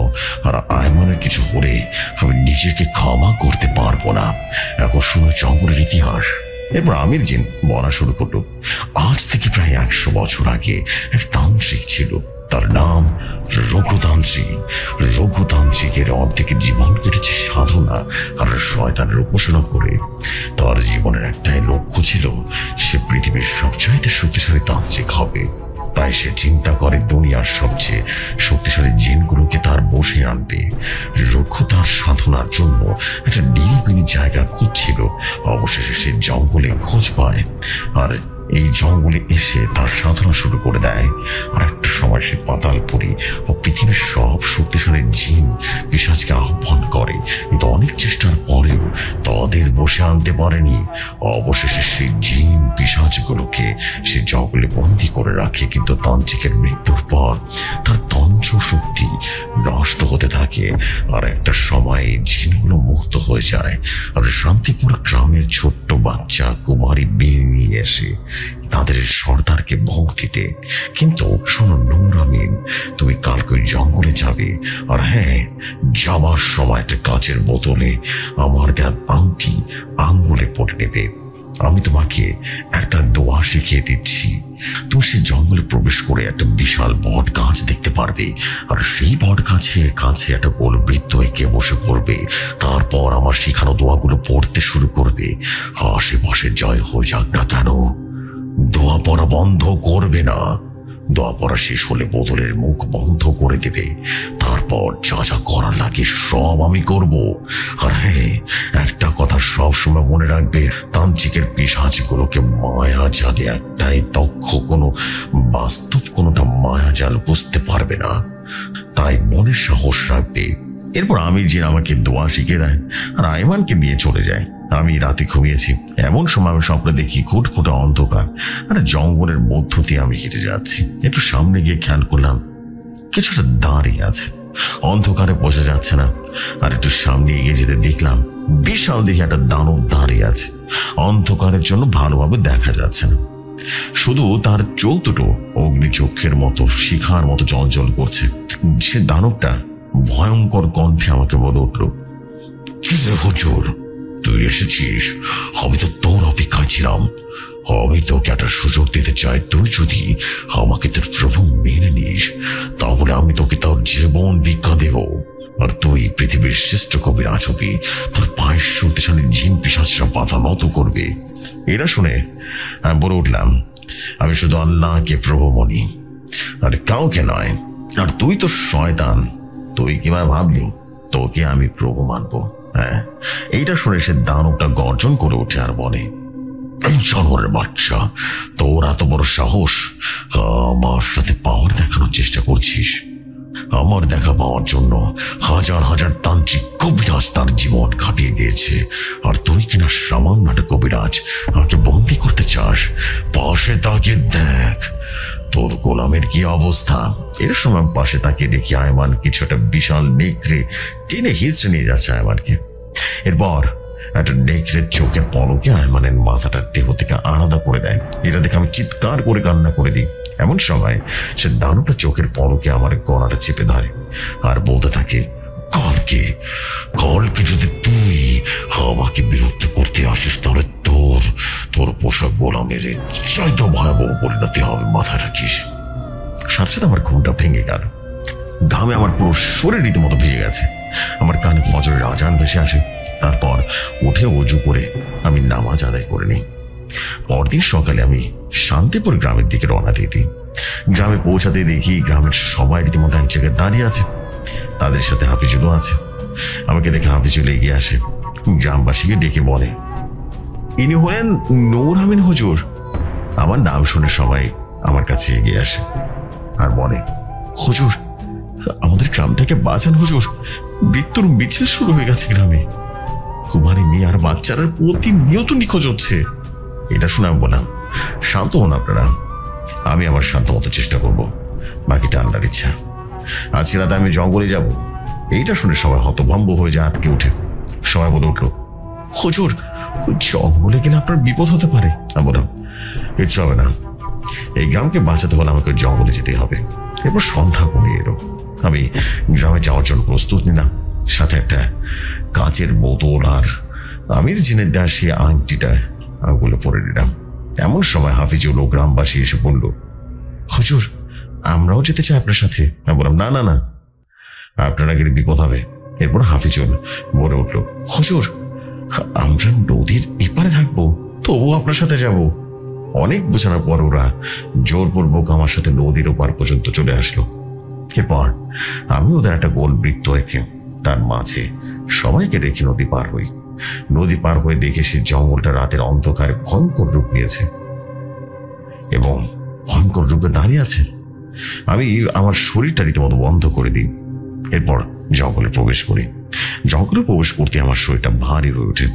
আর আয়মানের কিছু হলে আমি নিজেকে ক্ষমা করতে পারবো না। এখন শুনো জঙ্গলের ইতিহাস। এরপর আমির জিন বলা শুরু করলো, আজ থেকে প্রায় 100 বছর আগে এক তান্ত্রিক ছিল, তার নাম রঘুতান্ত্রিক। রঘুতান্ত্রিকের অর্ধেকের জীবন কেটেছে সাধনা আর শয়তানের উপাসনা করে। তার জীবনের একটাই লক্ষ্য ছিল, সে পৃথিবীর সবচাইতে শক্তিশালী তান্ত্রিক হবে। তাই সে চিন্তা করে দুনিয়ার সবচেয়ে শক্তিশালী জিনগুলোকে তার বসে আনবে। রঘু তার সাধনার জন্য একটা নিরিবিলি জায়গা খুঁজছিল। অবশেষে সে জঙ্গলে খোঁজ পায় আর এই জঙ্গলে এসে তার সাধনা শুরু করে দেয়। আর একটা সময় সে পাতালপুরী ও পৃথিবীর সব শক্তিশালী জিন পিশাচকে আহ্বান করে, কিন্তু অনেক চেষ্টার পরেও তাদের বসে আনতে পারেনি। অবশেষে সেই জিন পিশাচগুলোকে সে জঙ্গলে বন্দি করে রাখে, কিন্তু তান্ত্রিকের মৃত্যুর পর তার তন্ত্র শক্তি নষ্ট হতে থাকে। আর একটা সময় জিনগুলো মুক্ত হয়ে যায় আর শান্তিপুর গ্রামের ছোট্ট বাচ্চা কুমারী বিয়ে নিয়ে এসে তাদের সর্দারকে ভোগ দিতে। কিন্তু শোনো নূর আমিন, তুমি কালকে ওই জঙ্গলে যাবে, আর হ্যাঁ, যাবার সময় একটা কাচের বোতলে আমার দেওয়া আংটি আঙ্গুলে পড়ে নেবে। আমি তোমাকে একটা দোয়া শিখিয়ে দিচ্ছি। তুমি সেই জঙ্গলে প্রবেশ করে একটা বিশাল বট গাছ দেখতে পারবে, আর সেই বট গাছের কাছে একটা গোল বৃত্ত এঁকে বসে পড়বে। তারপর আমার শেখানো দোয়াগুলো পড়তে শুরু করবে। আশেপাশে জয় হয়ে যাক না কেন, দোয়া পড়া বন্ধ করবে না। দোয়া পড়া শেষ হলে বোতলের মুখ বন্ধ করে দেবে। তারপর যা যা করার লাগে সব আমি করব। আর হ্যাঁ, একটা কথা সব সময় মনে রাখবে, তান্ত্রিকের পিশাচগুলোকে মায়া জালে একটাই দক্ষ, কোনো বাস্তব কোনোটা মায়া জাল বুঝতে পারবে না। তাই মনের সাহস রাখবে। এরপর আমির জিন আমাকে দোয়া শিখে দেয় আর আয়মানকে নিয়ে চলে যায়। আমি রাতে ঘুমিয়েছি। এমন সময় আমি স্বপ্নে দেখি খুঁটখুঁটে অন্ধকার আর জঙ্গলের মধ্য দিয়ে আমি হেঁটে যাচ্ছি। একটু সামনে গিয়ে খেয়াল করলাম কিছুটা দাঁড়িয়ে আছে, অন্ধকারে বোঝা যাচ্ছে না। আর একটু সামনে এগিয়ে যেতে দেখলাম বিশাল দেখে একটা দানব দাঁড়িয়ে আছে। অন্ধকারের জন্য ভালোভাবে দেখা যাচ্ছে না, শুধু তার চোখ দুটো অগ্নি চক্ষের মতো শিখার মতো জ্বলজ্বল করছে। সে দানবটা ভয়ঙ্কর কণ্ঠে আমাকে বলে উঠল, কি রে হুজুর, তুই এসেছিস? আমি তো তোর অপেক্ষায় ছিলাম। আমি তোকে একটা সুযোগ দিতে চাই। তুই যদি আমাকে তোর প্রভু মেনে নিস তাহলে আমি তোকে তোর জীবন ভিক্ষা দেব, আর তুই পৃথিবীর শ্রেষ্ঠ কবিরাজ হবি। তোর পায়ের শক্তিশালী জিন পিশাচরা মাথা নত করবে। এরা শুনে আমি বলে উঠলাম, আমি শুধু আল্লাহকে প্রভু মানি আর কাউকে নয়। আর তুই তো শয়তান, তুই কিভাবে ভাবলি তোকে আমি প্রভু মানবো? হ্যাঁ, এইটা শুনে সে দানবটা গর্জন করে ওঠে আর বলে, এই জানোয়ারের বাচ্চা, তোর এত বড় সাহস, আমার সাথে পাওয়ার দেখানোর চেষ্টা করছিস? আমার দেখা পাওয়ার জন্য হাজার হাজার তান্ত্রিক কবিরাজ তার জীবন কাটিয়ে দিয়েছে, আর তুই কিনা সামান্য একটা কবিরাজ আমাকে বন্দি করতে চাস? পাশে তাকিয়ে দেখ তোর গোলামের কি অবস্থা। এর সময় পাশে তাকিয়ে দেখি আয়মান কিছু একটা বিশাল নেকড়ে টেনে হিঁচড়ে নিয়ে যাচ্ছে আয়মানকে। এরপর একটা নেকড়ের চোখের পলকে আয়মানের মাথাটার দেহ থেকে আলাদা করে দেয়। এটা দেখে আমি চিৎকার করে কান্না করে দিই। এমন সময় সে দানবটা চোখের পলকে আমার গলাটা চেপে ধরে আর বলতে থাকে, কালকে যদি তুই আমাকে বিরক্ত করতে আসিস, তাহলে তোর পোশাক গোলামের চাইতে ভয়াবহ পরিণতি হবে, মাথায় রাখিস। সাথে সাথে আমার ঘুমটা ভেঙে গেল। ঘামে আমার পুরো শরীর রীতিমতো ভিজে গেছে। আমার কানে ফজরের আজান ভেসে আসে। তারপর উঠে অজু করে আমি নামাজ আদায় করে নিই। পরদিন সকালে আমি শান্তিপুর গ্রামের দিকে রওনা দিয়ে দিই। গ্রামে পৌঁছাতে দেখি গ্রামের সবাই রীতিমতো এক জায়গায় দাঁড়িয়ে আছে। তাদের সাথে হাফিজুলও আছে। আমাকে দেখে হাফিজুল এগিয়ে আসে, গ্রামবাসীকে ডেকে বলে, ইনি হলেন নূর আমিন হুজুর। আমার নাম শুনে সবাই আমার কাছে এগিয়ে আসে আর বলে, হুজুর, আমাদের গ্রামটাকে বাঁচান হুজুর, মৃত্যুর মিছিল শুরু হয়ে গেছে গ্রামে। কুমারী মেয়ে আর বাচ্চারা প্রতিনিয়ত নিখোঁজ হচ্ছে। এটা শুনে আমি বললাম, শান্ত হন আপনারা, আমি আমার শান্ত মতো চেষ্টা করবো, বাকিটা আল্লাহর ইচ্ছা। আজকে রাতে আমি জঙ্গলে যাব। এইটা শুনে সবাই হতভম্ব হয়ে যায়, আটকে উঠে। সবাই বলে উঠলো, হুজুর, জঙ্গলে গেলে আপনার বিপদ হতে পারে। আমি বললাম, কিচ্ছু হবে না, এই গ্রামকে বাঁচাতে হলে আমাকে জঙ্গলে যেতে হবে। এরপর সন্ধ্যা কমে এলো। আমি গ্রামে যাওয়ার জন্য প্রস্তুত নিলাম, সাথে একটা কাঁচের বোতল আর আমির জিনের দেওয়া সেই আংটিটা আঙুলে পরে নিলাম। এমন সময় হাফিজুল ও গ্রামবাসী এসে বলল, হুজুর, আমরাও যেতে চাই আপনার সাথে। আমি বললাম, না না না, আপনারা গেলে বিপদ হবে। এরপর হাফিজুল বলে উঠল, হুজুর, আমরা নদীর এপারে থাকবো, তবুও আপনার সাথে যাব। অনেক বোঝানোর পর ওরা জোরপূর্বক আমার সাথে নদীর ওপার পর্যন্ত চলে আসলো। এরপর আমি ওদের একটা গোল বৃত্ত এঁকে তার মাঝে সবাইকে রেখে নদী পার হই। নদী পার হয়ে দেখে সে জঙ্গলটা রাতের অন্ধকারে ভয়ঙ্কর রূপ নিয়েছে এবং ভয়ঙ্কর রূপে দাঁড়িয়ে আছে। আমি আমার শরীরটা রীতিমতো বন্ধ করে দিই। এরপর জঙ্গলে প্রবেশ করি। জঙ্গলে প্রবেশ করতে আমার শরীরটা ভারী হয়ে ওঠে।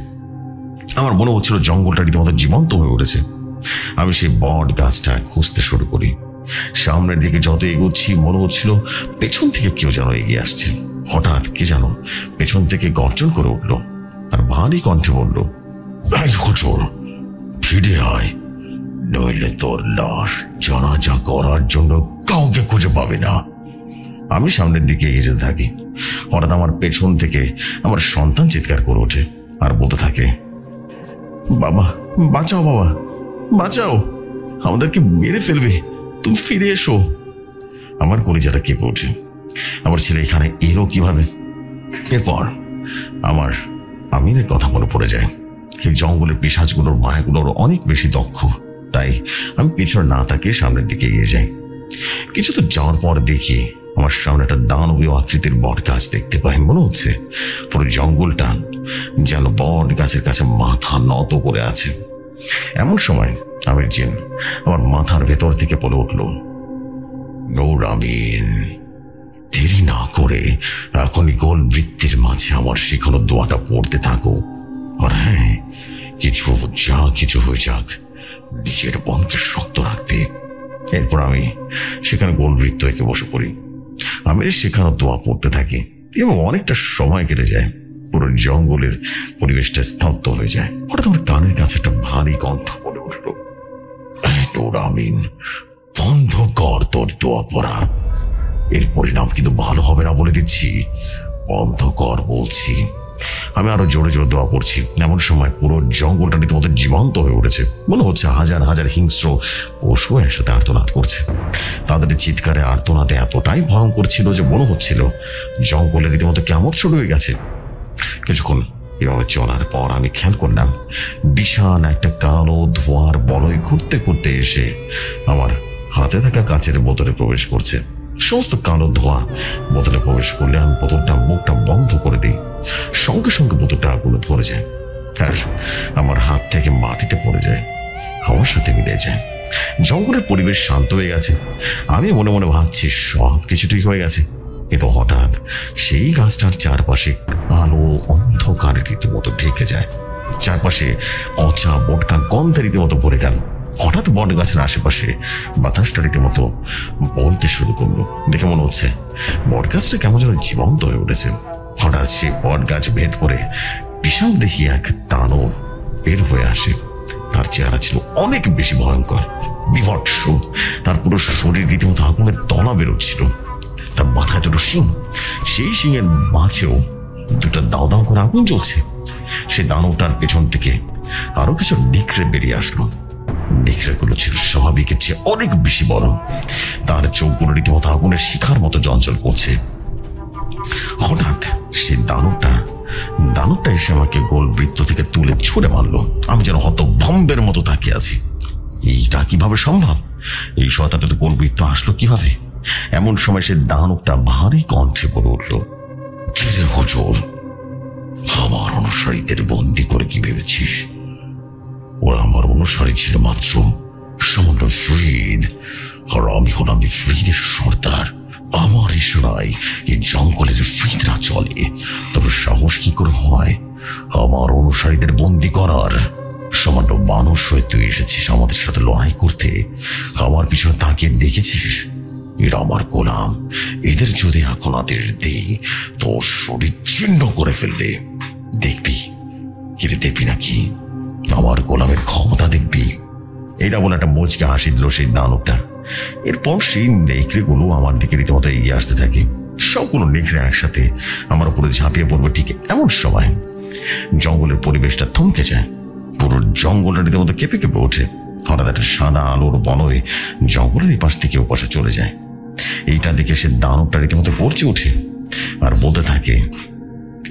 আমার মনে হচ্ছিল জঙ্গলটা রীতিমতো জীবন্ত হয়ে উঠেছে। আমি সেই বট গাছটা খুঁজতে শুরু করি। সামনের দিকে যত এগোচ্ছি মনে হচ্ছিল পেছন থেকে কেউ যেন এগিয়ে আসছে। হঠাৎ কে যেন পেছন থেকে গর্জন করে উঠল আর ভারী কণ্ঠে বলল, হুজুর, ফিরে আয়, নইলে তোর লাশ জানাজা করার জন্য কাউকে খুঁজে পাবে না। আমি সামনের দিকে এগিয়ে যেতে থাকি। হঠাৎ আমার পেছন থেকে আমার সন্তান চিৎকার করে ওঠে আর বলতে থাকে, বাবা, বাঁচাও, বাবা বাঁচাও, আমাদেরকে মেরে ফেলবে, তুমি ফিরে এসো। আমার কলিজাটা কেঁপে ওঠে, আমার ছেলে এখানে এলো কিভাবে? এরপর আমার আমিনের কথা মনে পড়ে যায়। এই জঙ্গলের পিশাচগুলোর মায়াগুলোর অনেক বেশি দক্ষ, তাই আমি পিছনে না তাকিয়ে সামনের দিকে এগিয়ে যাই। কিছু তো যাওয়ার পর দেখি আমার সামনে একটা দানবীয় আকৃতির বট গাছ দেখতে পাই। মনে হচ্ছে পুরো জঙ্গলটা যেন বট গাছের কাছে মাথা নত করে আছে। এমন সময় আমির জিন আমার মাথার ভেতর থেকে বলে উঠল, নূর আমিন, দেরি না করে এখনই গোল বৃত্তির মাঝে আমার শেখানো দোয়াটা পড়তে থাকো। আর হ্যাঁ, কিছু হয়ে যাক, নিজের মনকে শক্ত রাখবে। এরপর আমি সেখানে গোল বৃত্ত এঁকে বসে পড়ি। আমি শেখানো দোয়া পড়তে থাকি এবং অনেকটা সময় কেটে যায়। পুরো জঙ্গলের পরিবেশটা স্তব্ধ হয়ে যায়। হঠাৎ আমার কানের কাছে একটা ভারী কণ্ঠ বলে উঠল, নূর আমিন, বন্ধ কর তোর দোয়া পড়া, এর পরিণাম কিন্তু ভালো হবে না বলে দিচ্ছি, বন্ধ কর বলছি। আমি আরো জোরে জোরে দোয়া পড়ছি। এমন সময় পুরো জঙ্গলটা রীতিমতো জীবন্ত হয়ে উঠেছে। মনে হচ্ছে হাজার হাজার হিংস্র পশু একসাথে আর্তনাদ করছে। তাদের চিৎকারে আর্তনাদে এতটাই ভয়ঙ্কর ছিল যে মনে হচ্ছিল জঙ্গলে রীতিমতো কেমন শুরু হয়ে গেছে। কিছুক্ষণ এভাবে চলার পর আমি খেয়াল করলাম বিশাল একটা কালো ধোঁয়ার বলয় ঘুরতে ঘুরতে এসে আমার হাতে থাকা কাচের বোতলে প্রবেশ করছে। সমস্ত কালো ধোঁয়া বোতলে প্রবেশ করলে আমি বোতলটা মুখটা বন্ধ করে দিই সঙ্গে সঙ্গে বোতলটা আগুনে ধরে যায় আর আমার হাত থেকে মাটিতে পড়ে যায়, আমার সাথে মিলে যায়। জঙ্গলের পরিবেশ শান্ত হয়ে গেছে। আমি মনে মনে ভাবছি সব কিছু ঠিক হয়ে গেছে, কিন্তু হঠাৎ সেই গাছটার চারপাশে আলো অন্ধকারে রীতিমতো ঢেকে যায়। চারপাশে পচা বোটকা গন্ধে রীতিমতো ভরে গেল। হঠাৎ বট গাছের আশেপাশে বাতাসটা রীতিমতো বলতে শুরু করলো। দেখে মনে হচ্ছে বট গাছটা কেমন যেন জীবন্ত হয়ে উঠেছে। হঠাৎ সে বট গাছ ভেদ করে বিশাল দেখি এক দানব বের হয়ে আসে। তার চেহারা ছিল অনেক বেশি ভয়ঙ্কর, বিভৎস। তার পুরো শরীর রীতিমতো আগুনের তলা বেরোচ্ছিল। তার মাথায় দুটো শিং, সেই শিংয়ের মাঝেও দুটো দাও দাও করে আগুন জ্বলছে। সে দানবটার পেছন থেকে আরো কিছু নেকড়ে বেরিয়ে আসলো। নেকড়েগুলো ছিল স্বাভাবিকের চেয়ে অনেক বেশি বড়। তার চোখগুলো রীতিমতো আগুনের শিখার মতো জ্বলজ্বল করছে। হঠাৎ সে দানবটা এসে আমাকে গোল বৃত্ত থেকে তুলে ছুঁড়ে মারলো। আমি যেন হতভম্বের মতো তাকিয়ে আছি। এইটা কিভাবে সম্ভব? এই শয়তানটা তো গোল বৃত্ত আসলো কিভাবে? এমন সময় সে দানবটা ভারী কণ্ঠে বলে উঠল, কি রে হুজুর, আমার অনুসারীদের বন্দি করে কি ভেবেছিস? ওরা আমার অনুসারী ছিল মাত্র সামান্য ফ্রিদ, আর আমি হলাম এই ফ্রিদের সর্দার। আমার ইশারায় এই জঙ্গলের ফ্রিদরা চলে। তবে সাহস কি করে হয় আমার অনুসারীদের বন্দি করার? সামান্য মানুষ হয়ে তুই এসেছিস আমাদের সাথে লড়াই করতে। আমার পিছনে তাকিয়ে দেখেছিস এরা আমার গোলাম। এদের যদি এখন আদেশ দেই তোর শরীর ছিন্ন করে ফেলবে। দেখবি নাকি আমার গোলামের ক্ষমতা দেখবি? এটা বলে একটা মুচকে হাসি দিল সেই দানবটা। এরপর সেই নেকড়েগুলো আমার দিকে রীতিমতো এগিয়ে আসতে থাকে। সবগুলো নেকড়ে একসাথে আমার উপরে ঝাঁপিয়ে পড়বে। ঠিক এমন সময় জঙ্গলের পরিবেশটা থমকে যায়। পুরো জঙ্গলটা রীতিমতো কেঁপে কেঁপে ওঠে। হঠাৎ একটা সাদা আলোর বলয় জঙ্গলের এই পাশ থেকে ও পাশে চলে যায়। এইটা দেখে সে দানবটা রীতিমতো গর্জে ওঠে আর বলতে থাকে,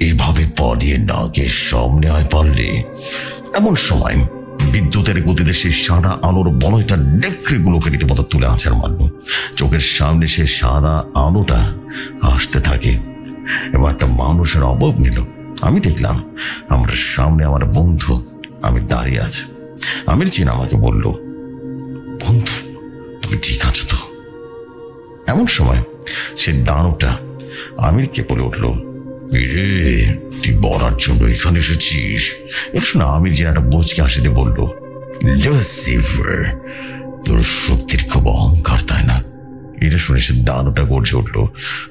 এভাবে পালিয়ে না গিয়ে সামনে আয় পারলে। এমন সময় বিদ্যুতের গতিতে সেই সাদা আলোর বলয়টা নেকড়েগুলোকে রীতিমতো তুলে আছাড় মারল। চোখের সামনে সে সাদা আলোটা আসতে থাকে এবং একটা মানুষের অভাব নিল। আমি দেখলাম আমার সামনে আমার বন্ধু আমির দাঁড়িয়ে আছে। আমির চিন আমাকে বলল, বন্ধু তুমি ঠিক আছো তো? এমন সময় সে দানবটা আমিরকে বলে উঠল, রে তুই বলার জন্য এখানে এসেছিস? এর শুনে আমির যে একটা বোঝকে হাসিতে বলল, লুসিফার তোর শক্তির খুব অহংকার তাই না? এটা শুনে সে দানবটা গর্জে উঠল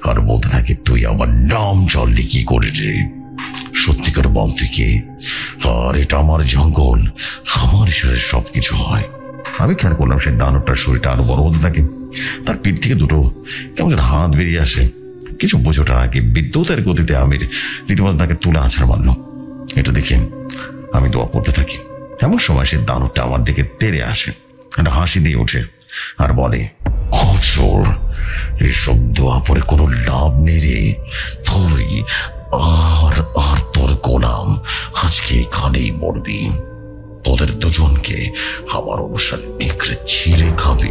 আর বলতে থাকে, তুই আমার নাম জানলি কি করে রে? সত্যি করে বল তুই কে? আর এটা আমার জঙ্গল, আমার ইশারায় সবকিছু হয়। আমি খেয়াল করলাম সে দানবটার শরীরটা আরো বড় হতে থাকে। তার পিঠ থেকে দুটো কেমন যেন হাত বেরিয়ে আসে। কিছু বুঝে ওঠার আগে বিদ্যুতের গতিতে আমির রীতিমতো তাকে তুলে আছাড় মারল। এটা দেখে আমি দোয়া পড়তে থাকি। এমন সময় সে দানবটা আমার দিকে তেড়ে আসে, একটা হাসি দিয়ে ওঠে আর বলে, হুজুর এসব দোয়া পরে কোনো লাভ নেই রে। তুই আর তোর গোলাম আজকে এখানেই মরবি। তোদের দুজনকে আমার অনুসারে নেকড়ে ছিঁড়ে খাবে।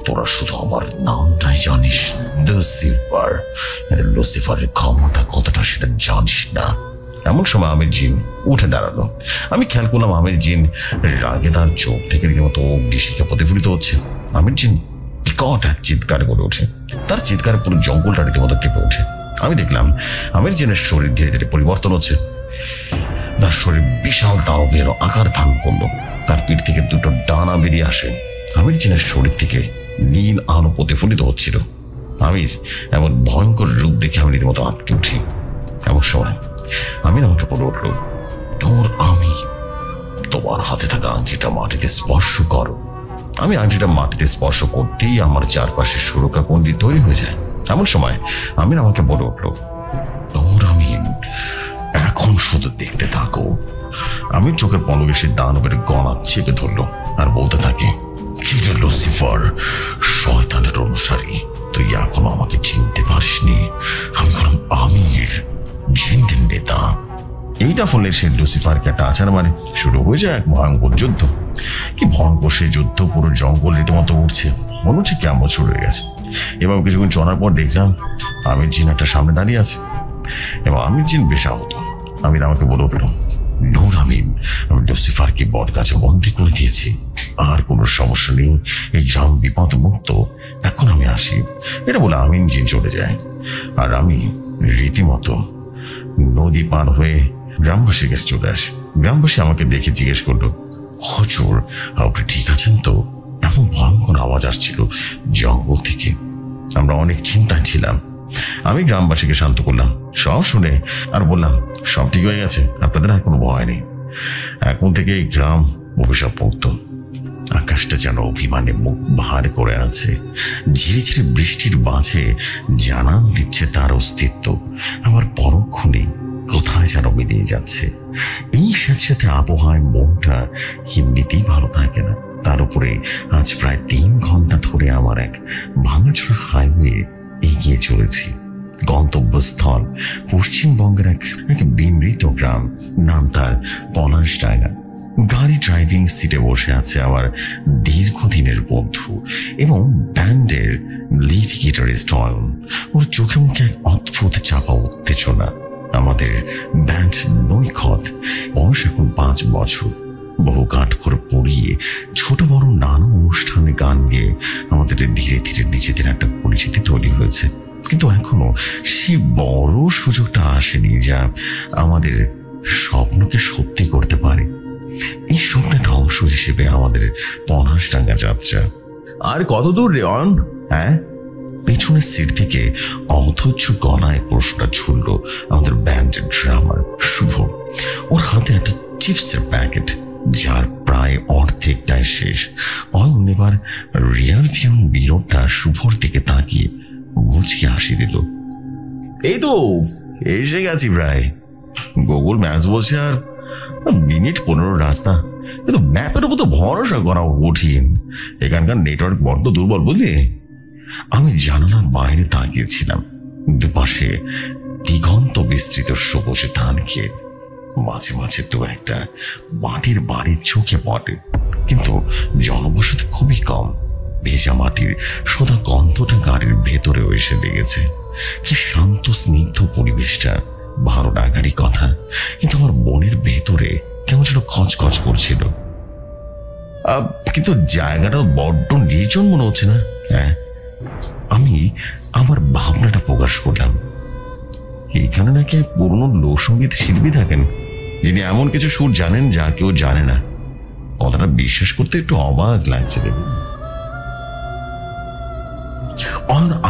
তোরা শুধু আমার নামটাই জানিস, লুসিফার। লুসিফারের ক্ষমতা কতটা সেটা জানিস না। এমন সময় আমির জিন উঠে দাঁড়ালো। আমি খেয়াল করলাম আমির জিন রাগে তার চোখ থেকে রীতিমতো অগ্নিশিখা প্রতিফলিত হচ্ছে। আমির জিন বিকট এক চিৎকারে বলে ওঠে। তার চিৎকারে পুরো জঙ্গলটা রীতিমতো কেঁপে ওঠে। আমি দেখলাম আমির জিনের শরীর ধীরে ধীরে পরিবর্তন হচ্ছে। তার শরীর বিশাল দানবের আকার ধারণ করলো। তার পিঠ থেকে দুটো ডানা বেরিয়ে আসে। আমির জিনের শরীর থেকে নীল আলো প্রতিফলিত হচ্ছিল। আমির এমন ভয়ঙ্কর রূপ দেখে আমি রীতিমতো আটকে উঠি। এমন সময় আমির আমাকে বলে উঠল, তোমার হাতে থাকা আংটিটা মাটিতে স্পর্শ করো। আমি আংটিটা মাটিতে স্পর্শ করতেই আমার চারপাশে সুরক্ষা কুণ্ডি তৈরি হয়ে যায়। এমন সময় আমির আমাকে বলে উঠল, আমিন এখন শুধু দেখতে থাকো। আমি চোখের পলকে সে দানবের গলা চেপে ধরলো আর বলতে থাকে, কি রে লুসিফার, শয়তানের অনুসারী, তুই এখনো আমাকে চিনতে পারিসনি? আমি হলাম আমির, জিনদের নেতা। এইটা ফলে সে লুসিফারকে একটা আছাড় মারে। শুরু হয়ে যায় এক ভয়ঙ্কর যুদ্ধ। কি ভয়ঙ্কর সেই যুদ্ধ! পুরো জঙ্গল রীতিমতো উঠছে, মনে হচ্ছে কেমন শুরু হয়ে গেছে। এবার কিছুক্ষণ চলার পর দেখলাম আমির জিন একটা সামনে দাঁড়িয়ে আছে এবং আমির জিন বেশ আহত। আমি আমাকে বলে উঠল, নূর আমিন, আমি লুসিফারকে বট গাছে বন্দি করে দিয়েছি, আর কোনো সমস্যা নেই, এই গ্রাম বিপদ মুক্ত, এখন আমি আসি। এটা বলে আমিন জিন চলে যায়। আর আমি রীতিমতো নদী পার হয়ে গ্রামবাসীর কাছে চলে আসে। গ্রামবাসী আমাকে দেখে জিজ্ঞেস করলো, হুজুর আপনি ঠিক আছেন তো? এমন ভয়ঙ্কর আওয়াজ আসছিল জঙ্গল থেকে। আমরা অনেক চিন্তায় ছিলাম। আমি গ্রামবাসীকে শান্ত করলাম, সব শুনে, আর বললাম, সব ঠিক হয়ে গেছে, আপনাদের আর কোনো ভয় নেই। এখন থেকে এই গ্রাম অভিশাপ মুক্ত। আকাশটা যেন অভিমানে মুখ ভার করে আছে। ঝিরে ঝিরে বৃষ্টির মাঝে জানান দিচ্ছে তার অস্তিত্ব, আবার পরক্ষণে কোথায় যেন মিলিয়ে যাচ্ছে। এই স্যাঁতস্যাঁতে আবহাওয়ায় মনটা এমনিতেই ভালো থাকে না। তার উপরে আজ প্রায় 3 ঘন্টা ধরে আমার এক ভাঙাচোরা হাইওয়ে এগিয়ে চলেছি। গন্তব্যস্থল পশ্চিমবঙ্গের এক বিমৃত গ্রাম, নাম তার পলাশডাঙ্গা। গাড়ি ড্রাইভিং সিটে বসে আছে আমার দীর্ঘদিনের বন্ধু এবং ব্যান্ডের লিড গিটারিস্ট অয়ন। ওর চোখে মুখে এক অদ্ভুত চাপা উত্তেজনা। আমাদের ব্যান্ড নৈখত, বয়স এখন 5 বছর। বহু কাঠখড় পড়িয়ে ছোট বড় নানা অনুষ্ঠানে গান গেয়ে আমাদের ধীরে ধীরে নিজেদের একটা পরিচিতি তৈরি হয়েছে। কিন্তু এখনো সেই বড় সুযোগটা আসেনি যা আমাদের স্বপ্নকে সত্যি করতে পারে। এই স্বপ্নের অংশ হিসেবে আমাদের পলাশডাঙ্গা যাত্রা। আর কত দূর রে অয়ন? হ্যাঁ, পেছনের সিট থেকে অধৈর্য গলায় প্রশ্নটা ছুড়ল আমাদের ব্যান্ডের ড্রামার শুভ। ওর হাতে একটা চিপসের প্যাকেট, যার প্রায় অর্ধেকটাই শেষ। অয়ন এবার রিয়ার ভিউ মিররটা শুভর দিকে তাকিয়ে মুচকি হাসি দিল। এই তো এসে গেছি প্রায়। গুগল ম্যাপস বলছে আর মিনিট 15 রাস্তা, কিন্তু ম্যাপের উপর তো ভরসা করা কঠিন। এখানকার নেটওয়ার্ক বড্ড দুর্বল, বুঝলি? আমি জানালার বাইরে তাকিয়েছিলাম। দুপাশে দিগন্ত বিস্তৃত সবুজে ধান ক্ষেত, মাঝে মাঝে দু একটা মাটির বাড়ি চোখে পড়ে, কিন্তু জনবসতি খুবই কম। ভেজা মাটির সোদা গন্ধটা গাড়ির ভেতরেও এসে লেগেছে। কি শান্ত স্নিগ্ধ পরিবেশটা, ভালো লাগারই কথা, কিন্তু আমার মনের ভেতরে কেমন যেন খচখচ করছিল। কিন্তু জায়গাটা বড্ড নির্জন মনে হচ্ছে না? হ্যাঁ, আমি আমার ভাবনাটা প্রকাশ করলাম। এইখানে নাকি পুরনো লোকসঙ্গীত শিল্পী থাকেন, যিনি এমন কিছু সুর জানেন যা কেউ জানে না। কথাটা বিশ্বাস করতে একটু অবাক লাগছে। দেখুন,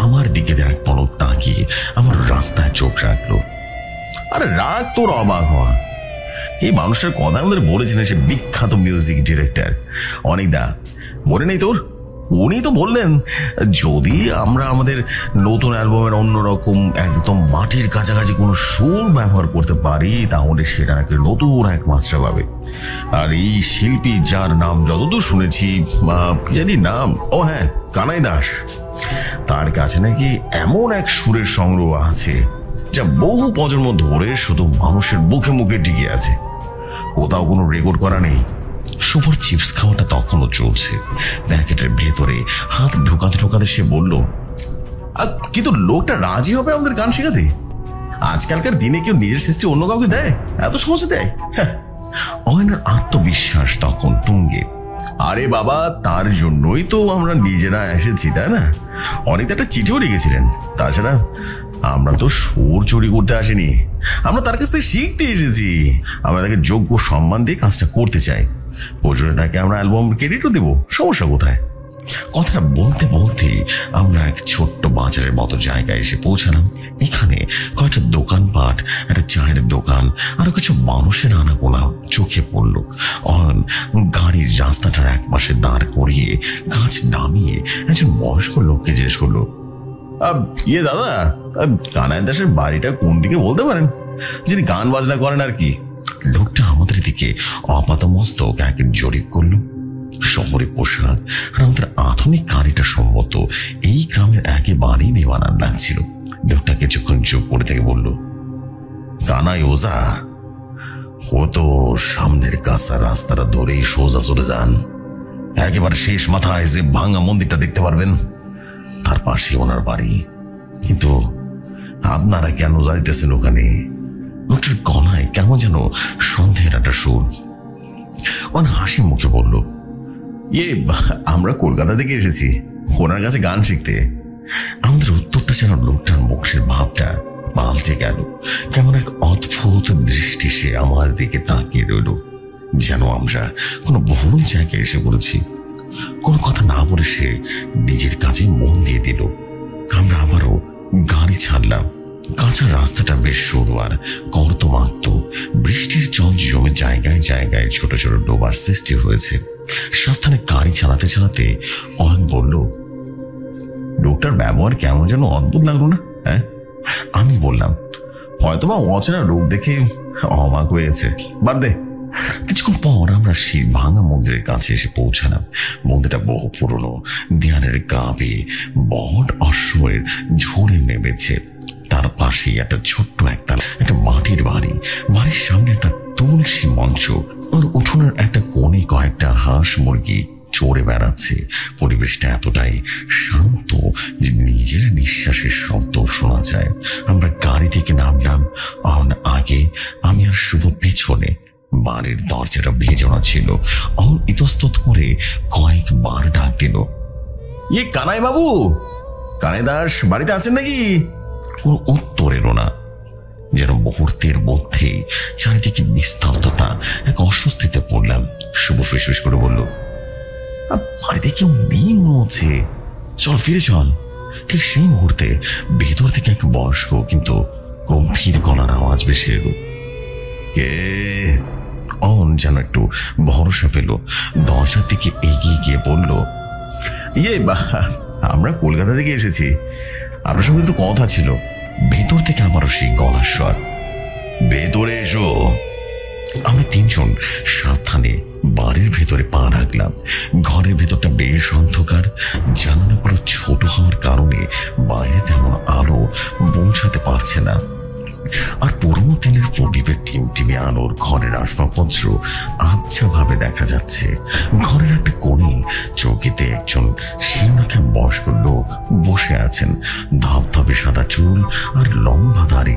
আমার দিকে এক পলক তাকিয়ে আমার রাস্তায় চোখ রাখলো। আরে রাগ তোর অবাক হওয়া, এই মানুষটার কথা আমাদের বলেছিলেন সে বিখ্যাত মিউজিক ডিরেক্টর অনিদা, মনে নেই তোর? উনি তো বললেন যদি আমরা আমাদের নতুন অ্যালবামের অন্যরকম একদম মাটির কাছাকাছি কোনো সুর ব্যবহার করতে পারি তাহলে সেটা নাকি নতুন এক মাত্রা পাবে। আর এই শিল্পী, যার নাম যতদূর শুনেছি, জানি নাম, ও হ্যাঁ, কানাই দাস, তার কাছে নাকি এমন এক সুরের সংগ্রহ আছে যা বহু প্রজন্ম ধরে শুধু মানুষের মুখে মুখে টিকে আছে, কোথাও কোনো রেকর্ড করা নেই। শুভর চিপস খাওয়াটা তখনও চলছে। প্যাকেটের ভেতরে হাত ঢোকাতে ঢোকাতে সে বলল, কিন্তু লোকটা রাজি হবে আমাদের গান শেখাতে? আজকালকার দিনে কেউ নিজের সৃষ্টি অন্য কাউকে দেয়? এত সহজে দেয়? অয়নের আত্মবিশ্বাস তখন তুঙ্গে। আরে বাবা, তার জন্যই তো আমরা নিজেরা এসেছি, তাই না? অনেক একটা চিঠিও লিখেছিলেন। তাছাড়া আমরা তো সুর চুরি করতে আসিনি, আমরা তার কাছ থেকে শিখতে এসেছি। আমরা তাকে যোগ্য সম্মান দিয়ে কাজটা করতে চাই। প্রয়োজনে তাকে আমরা অ্যালবাম ক্রেডিটও দেবো, সমস্যা কোথায়? কথাটা বলতে বলতে আমরা এক ছোট্ট বাজারের মতো জায়গায় এসে পৌঁছালাম। এখানে কয়েকটা দোকানপাট, একটা চায়ের দোকান, আরো কিছু মানুষের আনাগোনা চোখে পড়ল। অয়ন গাড়ির রাস্তাটার এক পাশে দাঁড় করিয়ে গাছ নামিয়ে একজন বয়স্ক লোককে জিজ্ঞেস করলো, ইয়ে দাদা, কানাই দাসের বাড়িটা কোন দিকে বলতে পারেন, যিনি গান বাজনা করেন আর কি? লোকটা আমাদের দিকে আপাতমস্তক এক জরিপ করলো। শহরে পোশাক আর আমাদের আধুনিক গাড়িটা সম্মত এই গ্রামের একেবারেই বেমানান লাগছিল। লোকটা কিছুক্ষণ চুপ করে থেকে বলল, কানাই ওজা, ও তো সামনের কাঁচা রাস্তাটা ধরেই সোজা চলে যান, একেবারে শেষ মাথায় যে ভাঙা মন্দিরটা দেখতে পারবেন, তার পাশে ওনার বাড়ি। কিন্তু আপনারা কেন যাইতেছেন ওখানে? লোকটার গলায় কেমন যেন সন্দেহের একটা সুর। হাসি মুখে বলল, আমরা কলকাতা থেকে এসেছি ওনার কাছে গান শিখতে। আমাদের উত্তরটা যেন লোকটার মুখের ভাবটা পাল্টে গেল। কেমন এক অদ্ভুত দৃষ্টি সে আমার দিকে তাকিয়ে রইল, যেন আমরা কোনো ভুল জায়গায় এসে পড়েছি। কোনো কথা না বলে সে নিজের কাজে মন দিয়ে দিল। আমরা আবারও গাড়ি ছাড়লাম। কাঁচা রাস্তাটা বেশ সরু আর কর্দমাক্ত। বৃষ্টির জল জমে জায়গায় জায়গায় ছোট ছোট ডোবার সৃষ্টি হয়েছে। সাবধানে গাড়ি চালাতে চালাতে অয়ন বলল, লোকটার ব্যবহার কেমন যেন অদ্ভুত লাগলো না? হ্যাঁ, আমি বললাম, হয়তো বা অচেনা রূপ দেখে অবাক হয়েছে, বাদ দে। কিছুক্ষণ পর আমরা সেই ভাঙা মন্দিরের কাছে এসে পৌঁছালাম। মন্দিরটা বহু পুরনো, দেয়ালের গা বেয়ে বট অশ্বয়ের ঝরে নেমেছে। তার পাশেই একটা ছোট্ট একটা মাটির বাড়ি। বাড়ির সামনে একটা তুলসী মঞ্চ। ওর উঠোনের একটা কোণে কয়েকটা হাঁস মুরগি চড়ে বেড়াচ্ছে। পরিবেশটা এতটাই শান্ত যে নিজের নিঃশ্বাসের শব্দ শোনা যায়। আমরা গাড়ি থেকে নামলাম। আগে, আমি আর শুভ পেছনে। বাড়ির দরজাটা ভেজানো ছিল। ইতস্তত করে কয়েকবার ডাক দিল, কানাই বাবু, কানাই দাস বাড়িতে আছেন নাকি? কোন উত্তর এলো না। যেন মুহূর্তের মধ্যে চারিদিকে নিস্তব্ধতা। এক অস্বস্তিতে পড়লাম। শুভ ফিসফিস করে বলল, বাড়িতে কেউ নেই মনে হচ্ছে, চল ফিরে চল। ঠিক সেই মুহূর্তে ভেতর থেকে এক বয়স্ক কিন্তু গম্ভীর গলার আওয়াজ ভেসে এলো। কে? যেন একটু ভরসা পেল। দরজার দিকে এগিয়ে গিয়ে বলল, আমরা কলকাতা থেকে এসেছি, আপনার সঙ্গে একটু কথা ছিল। ভেতর থেকে আমারও সেই গলার স্বর, ভেতরে এসো। আমরা তিনজন সাবধানে বাড়ির ভেতরে পা রাখলাম। ঘরের ভেতরটা বেশ অন্ধকার। জানালাগুলো ছোট হওয়ার কারণে বাইরে তেমন আলো পৌঁছাতে পারছে না। আর পুরোনো দিনের প্রদীপের টিমটিমে আলোর ঘরের আসবাবপত্র আবছা ভাবে দেখা যাচ্ছে। ঘরের একটা কোণে চৌকিতে একজন শিরনাখা বয়স্ক লোক বসে আছেন। ধবধবে সাদা চুল আর লম্বা দাড়ি।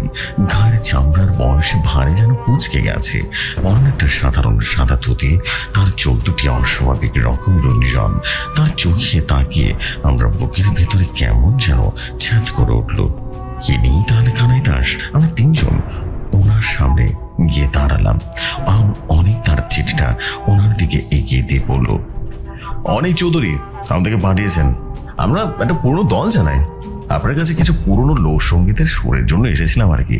গায়ের চামড়ার বয়স ভারে যেন কুঁচকে গেছে। পরনে একটা সাধারণ সাদা ধুতি। তার চোখ দুটি অস্বাভাবিক রকম রঞ্জন। তার চোখে তাকিয়ে আমরা বুকের ভেতরে কেমন যেন ছ্যাদ করে উঠল। ইনি তাহলে কানাই দাস। আমরা তিনজন ওনার সামনে গিয়ে দাঁড়ালাম। অনেক তার চিঠিটা ওনার দিকে এগিয়ে দিয়ে বলল, অনেক চৌধুরী আমাদেরকে পাঠিয়েছেন। আমরা একটা পুরনো দল জানাই, আপনার কাছে কিছু পুরনো লোকসঙ্গীতের সুরের জন্য এসেছিলাম আর কি।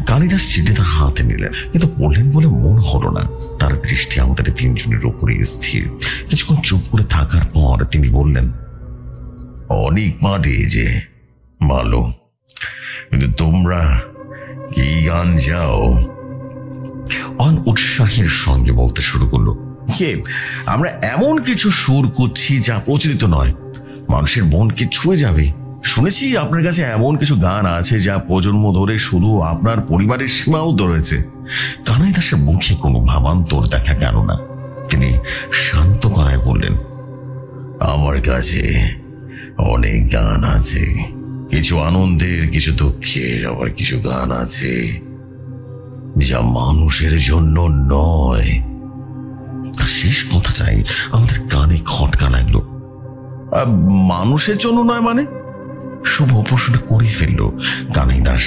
কালিদাস চিঠিটা হাতে নিলেন, কিন্তু পড়লেন বলে মনে হলো না। তার দৃষ্টি আমাদের তিনজনের উপরে স্থির। কিছুক্ষণ চুপ করে থাকার পর তিনি বললেন, অনেক পাঠিয়েছে, ভালো, কিন্তু তোমরা কি গান যাও? উৎসাহের সঙ্গে বলতে শুরু করলো, আমরা এমন কিছু সুর করছি যা প্রচলিত নয়, মানুষের মনকে ছুঁয়ে যাবে। শুনেছি আপনার কাছে এমন কিছু গান আছে যা প্রজন্ম ধরে শুধু আপনার পরিবারের সীমাবদ্ধ রয়েছে। কানাই দাসের মুখে কোনো ভাবান্তর দেখা গেল না। তিনি শান্ত গলায় বললেন, আমার কাছে অনেক গান আছে, কিছু আনন্দের, কিছু দুঃখের, আবার কিছু গান আছে যা মানুষের জন্য নয়। তার শেষ কথাটাই আমাদের কানে খটকা লাগলো। মানুষের জন্য নয় মানে? শুভ প্রশ্ন করে ফেললো। কানাই দাস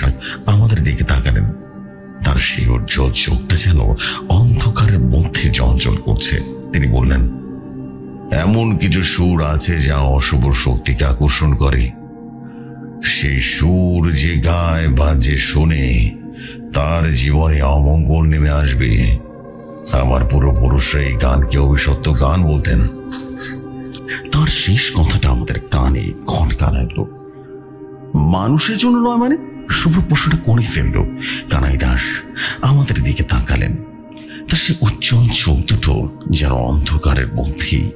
আমাদের দিকে তাকালেন। তার সেই উজ্জ্বল চোখটা যেন অন্ধকারের মধ্যে জ্বলজ্বল করছে। তিনি বললেন, এমন কিছু সুর আছে যা অশুভ শক্তিকে আকর্ষণ করে। সেই সুর যে গায় বা যে শোনে তার জীবনে অমঙ্গল নেমে আসবে। আমার পূর্বপুরুষরা এই গানকে অভিশপ্ত গান বলতেন। তার শেষ কথাটা আমাদের কানে খটকা লাগলো। মানুষের জন্য নয় মানে? শুভ প্রশ্নটা করে ফেললো। কানাই দাস আমাদের দিকে তাকালেন। তার সে উজ্জ্বল চোখ দুটো যেন অন্ধকারের মধ্যেই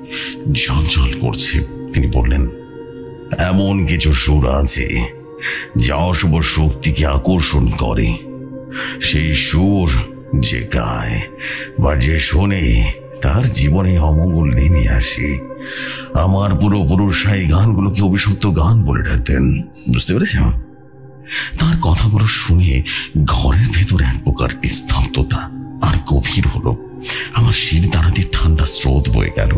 জ্বলজ্বল করছে। তিনি বললেন, এমন কিছু সুর আছে যা অশুভ শক্তিকে আকর্ষণ করে। সেই সুর যে গায় বা যে শোনে তার জীবনে অমঙ্গল নেমে আসে। আমার পূর্বপুরুষরা এই গানগুলোকে অভিশপ্ত গান বলে ডাকতেন। বুঝতে পেরেছ? তার কথাগুলো শুনে ঘরের ভেতর এক প্রকার নিস্তব্ধতা আর গভীর হলো। আমার শির দাঁড়াতে ঠান্ডা স্রোত বয়ে গেল।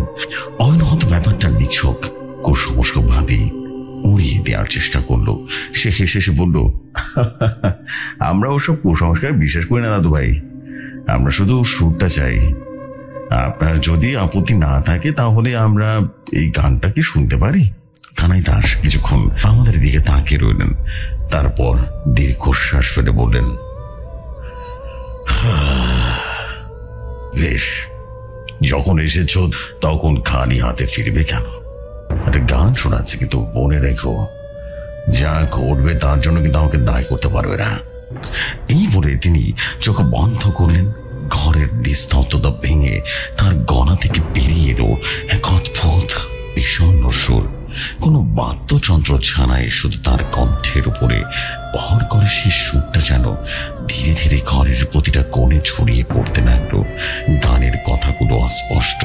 অয়ন হয়তো ব্যাপারটা নিছক কুসংস্কার ভাবি উড়িয়ে দেওয়ার চেষ্টা করলো। সে হেসে বলল, আমরা ওসব কুসংস্কার বিশ্বাস করি না দাদু ভাই, আমরা শুধু সুরটা চাই। আপনার যদি আপত্তি না থাকে তাহলে আমরা এই গানটা কি শুনতে পারি? কানাই দাস কিছুক্ষণ আমাদের দিকে তাকিয়ে রইলেন, তারপর দীর্ঘশ্বাস ফেলে বললেন, বেশ, যখন এসেছ তখন খালি হাতে ফিরবে কেন? একটা গান শোনাচ্ছে, কিন্তু মনে রেখো যা ঘটবে তার জন্য কিন্তু আমাকে দায় করতে পারবে না। এই বলে তিনি চোখ বন্ধ করলেন। ঘরের নিস্তব্ধতা ভেঙে তার গলা থেকে বেরিয়ে এলো এক অদ্ভুত বিষণ্ণ সুর। কোনো বাদ্যযন্ত্র ছাড়াই শুধু তার কণ্ঠের উপরে ভর করে সেই সুরটা যেন ধীরে ধীরে ঘরের প্রতিটা কোণে ছড়িয়ে পড়তে লাগলো। গানের কথাগুলো অস্পষ্ট,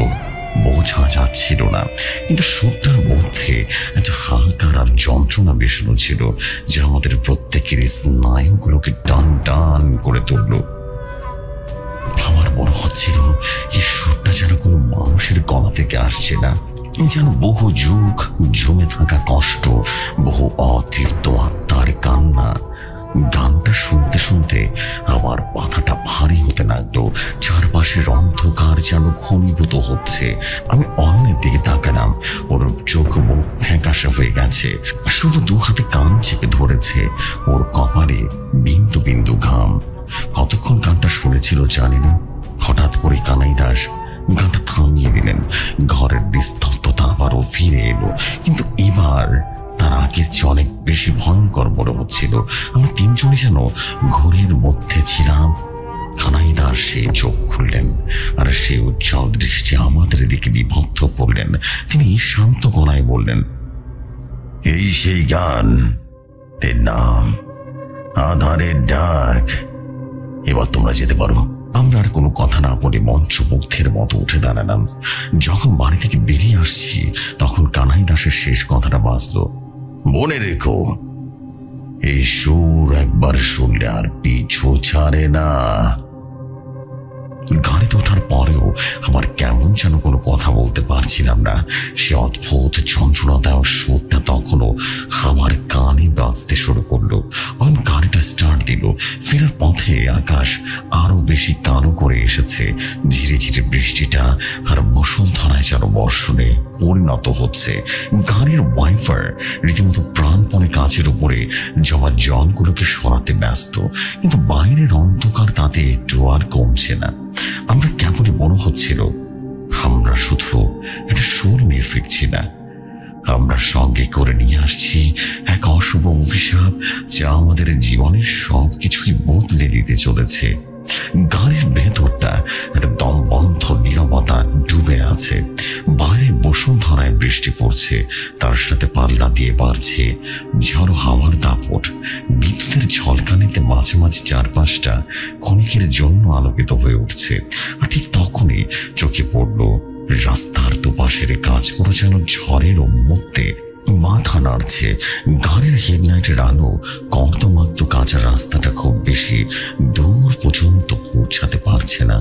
বোঝা যাচ্ছিল না, কিন্তু সুরটার মধ্যে একটা হাহাকার আর যন্ত্রণা মেশানো ছিল, যা আমাদের প্রত্যেকের স্নায়ুগুলোকে টান টান করে তুলল। আমার মনে হচ্ছিল এই সুরটা যেন কোনো মানুষের গলা থেকে আসছে না, যেন বহু যুগ জমে থাকা কষ্ট, বহু অতীর্থ আত্মার কান্না। গানটা শুনতে শুনতে আমার মাথাটা ভারী হতে লাগলো, চারপাশের অন্ধকার যেন ঘনীভূত হচ্ছে। আমি অয়নের দিকে তাকালাম, ওর চোখ মুখ ফ্যাকাশে হয়ে গেছে, শুধু দু হাতে কান চেপে ধরেছে, ওর কপালে বিন্দু বিন্দু ঘাম। কতক্ষণ গানটা শুনেছিল জানি না, হঠাৎ করে কানাই দাস গানটা থামিয়ে দিলেন। ঘরের নিস্তব্ধতা আবারও ফিরে এলো, কিন্তু এবার তার আগের চেয়ে অনেক বেশি ভয়ঙ্কর মনে হচ্ছিল। আমরা তিনজনই যেন ঘোরের মধ্যে ছিলাম। কানাই দাস সে চোখ খুললেন আর সে উজ্জ্বল দৃষ্টি আমাদের দিকে নিবদ্ধ করলেন। তিনি শান্ত গলায় বললেন, এই সেই গান, এর নাম আধারের ডাক। এবার তোমরা যেতে পারো। আমরা আর কোনো কথা না বলে মন্ত্রমুগ্ধের মতো উঠে দাঁড়ালাম। যখন বাড়ি থেকে বেরিয়ে আসছি তখন কানাই দাসের শেষ কথাটা বাজলো, মনে রেখো এই সুর একবার শুনলে আর পিছু ছাড়ে না। গাড়িতে ওঠার পরেও আমার কেমন যেন কোনো কথা বলতে পারছিলাম না। সে অদ্ভুত যন্ত্রণা দেওয়ার সুরটা তখনও আমার কানে বাজতে শুরু করলো। অন গাড়িটা স্টার্ট দিল। ফেরার পথে আকাশ আরো বেশি কালো করে এসেছে। ধীরে ধীরে বৃষ্টিটা আর মুষলধারায় যেন বর্ষণে পরিণত হচ্ছে। গাড়ির ওয়াইপার রীতিমতো প্রাণপণে কাচের উপরে জমা জলগুলোকে সরাতে ব্যস্ত, কিন্তু বাইরের অন্ধকার তাতে একটু আর কমছে না। আমরা কেমনই মনে হচ্ছিল আমরা শুধু একটা সুর নিয়ে ফিরছি না, আমরা সঙ্গে করে নিয়ে আসছি এক অশুভ অভিশাপ, যা আমাদের জীবনের সবকিছুই বদলে দিতে চলেছে। গাড়ির ভেতরটা একটা দমবন্ধ নীরবতা ডুবে আছে। বাইরে বসুন্ধরায় বৃষ্টি পড়ছে, তার সাথে পাল্লা দিয়ে বাড়ছে ঝড়ো হাওয়ার দাপট। বিদ্যুতের ঝলকানিতে মাঝে মাঝে চারপাশটা ক্ষণিকের জন্য আলোকিত হয়ে উঠছে। আর ঠিক তখনই চোখে পড়ল রাস্তার দুপাশের গাছগুলো যেন ঝড়ের মধ্যে মাথা নাড়ছে। গাড়ির হেডলাইটের আলো কর্দমাক্ত কাঁচা রাস্তাটা খুব বেশি দূর পর্যন্ত পৌঁছাতে পারছে না।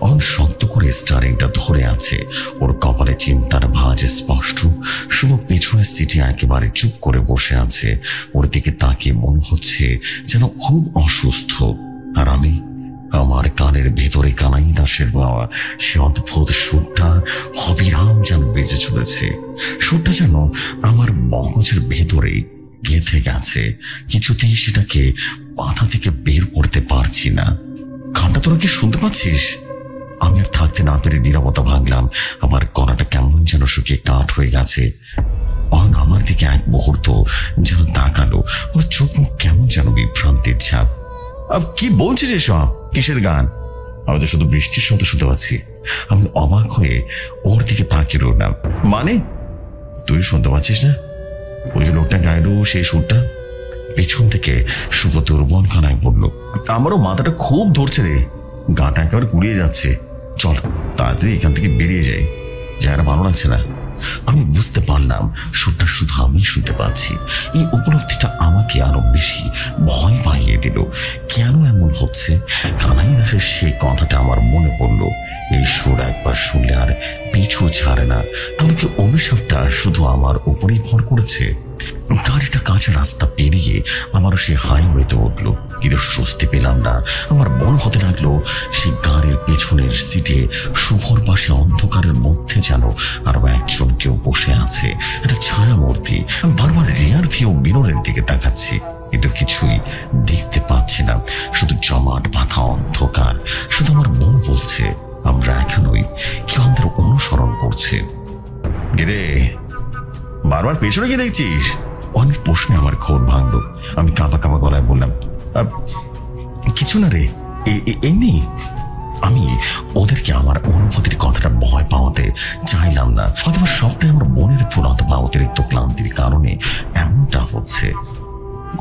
অন শক্ত করে স্টারিংটা ধরে আছে, ওর কপালে চিন্তার ভাঁজ স্পষ্ট। শুধু পেছনের সিটে একেবারে চুপ করে বসে আছে। ওর দিকে তাকিয়ে মনে হচ্ছে যেন খুব অসুস্থ। আর আমি আমার কানের ভেতরে কানাই দাসের বাবা সে অদ্ভুত সুরটা অবিরাম যেন বেজে চলেছে। সুরটা যেন আমার মগজের ভেতরে গেঁথে গেছে, কিছুতেই সেটাকে মাথা থেকে বের করতে পারছি না। গানটা তোরা কি শুনতে পাচ্ছিস? আমি আর থাকতে না পেরে নীরবতা ভাঙলাম। আমার গলাটা কেমন যেন শুকিয়ে কাঠ হয়ে গেছে। অন আমার দিকে এক মুহূর্ত যেন তাকালো, ওর চোখ মুখ কেমন যেন বিভ্রান্তির ছাপ। কি বলছিস এসব? কিসের গান? আমি তো শুধু বৃষ্টির শব্দ শুনতে পাচ্ছি। আমি অবাক হয়ে ওর দিকে তাকিয়ে রইলাম। মানে তুই শুনতে পাচ্ছিস না? ওই যে লোকটা গাইলো সেই সুরটা। পেছন থেকে শুভ দুর্বল কানায় বলল, আমারও মাথাটা খুব ধরছে রে, গাটা একেবারে গুড়িয়ে যাচ্ছে। চল তাড়াতাড়ি এখান থেকে বেরিয়ে যাই, জায়গাটা ভালো লাগছে না। আমি বুঝতে পারলাম সুরটা শুধু আমি শুনতে পাচ্ছি। এই উপলব্ধিটা আমাকে আরো বেশি ভয় পাইয়ে দিল। কেন এমন হচ্ছে? কানাই দাসের সেই কথাটা আমার মনে পড়লো। এই সুর একবার শুনলে আর পিছু ছাড়ে না। তাহলে কি অভিশাপটা শুধু আমার উপরেই ভর করেছে? গাড়িটা কাঁচা রাস্তা পেরিয়ে আমারও সে হাইওয়েতে উঠলো, কিন্তু স্বস্তি পেলাম না। আমার মনে হতে লাগলো সেই গাড়ির পেছনের সিটে শুভর পাশে অন্ধকারের মধ্যে যেন আরো একজন কেউ বসে আছে, একটা ছায়া মূর্তি। আমি বারবার রিয়ার ভিউ মিররের দিকে তাকাচ্ছি, কিন্তু কিছুই দেখতে পাচ্ছি না, শুধু জমাট বাঁধা অন্ধকার। শুধু আমার মন বলছে আমরা এখনই কেউ আমাদের অনুসরণ করছে। গিরে, বারবার পেছনে গিয়ে দেখছিস? অনেক প্রশ্নে আমার ঘোর ভাঙলো। আমি কাঁপা কাঁপা গলায় বললাম, কিছু না রে, এমনি। আমি ওদেরকে আমার অনুভূতির কথাটা ভয় পাওয়াতে চাইলাম না। হয়তো সবটাই আমার মনের ভুল, অথবা অতিরিক্ত ক্লান্তির কারণে এমনটা হচ্ছে।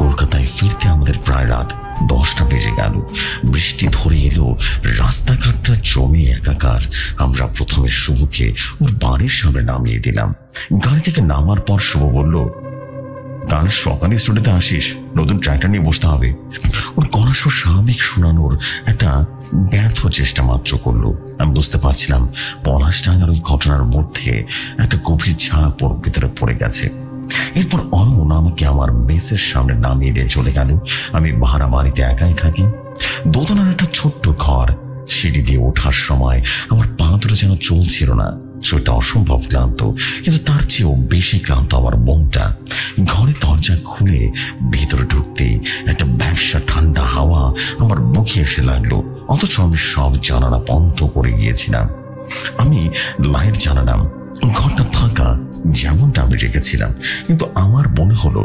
কলকাতায় ফিরতে আমাদের প্রায় রাত 10টা বেজে গেল। বৃষ্টি ধরে এলো, রাস্তাঘাটটা জমে একাকার। আমরা প্রথমে শুভকে ওর বাড়ির সামনে নামিয়ে দিলাম। গাড়ি থেকে নামার পর শুভ বলল, কাল সকালে স্টুডিওতে আসিস, নতুন ট্র্যাকটা নিয়ে বসতে হবে। ওর গলা সুর স্বাভাবিক শোনানোর একটা ব্যর্থ চেষ্টা মাত্র করলো। আমি বুঝতে পারছিলাম পলাশডাঙ্গার ওই ঘটনার মধ্যে একটা গভীর ছায়া ভিতরে পড়ে গেছে। এরপর অয়ন আমাকে আমার মেসের সামনে নামিয়ে দিয়ে চলে গেল। আমি ভাড়া বাড়িতে একাই থাকি। দোতলার একটা ছোট্ট ঘর। সিঁড়ি দিয়ে ওঠার সময় আমার পা দুটো যেন চলছিল না। শরীরটা অসম্ভব ক্লান্ত, কিন্তু তার চেয়েও বেশি ক্লান্ত আমার মনটা। ঘরে দরজা খুলে ভেতরে ঢুকতেই একটা ব্যবসা ঠান্ডা হাওয়া আমার মুখে এসে লাগলো, অথচ আমি সব জানালা বন্ধ করে গিয়েছিলাম। আমি লাইট জ্বালালাম। ঘরটা ফাঁকা, যেমনটা আমি রেখেছিলাম, কিন্তু আমার মনে হলো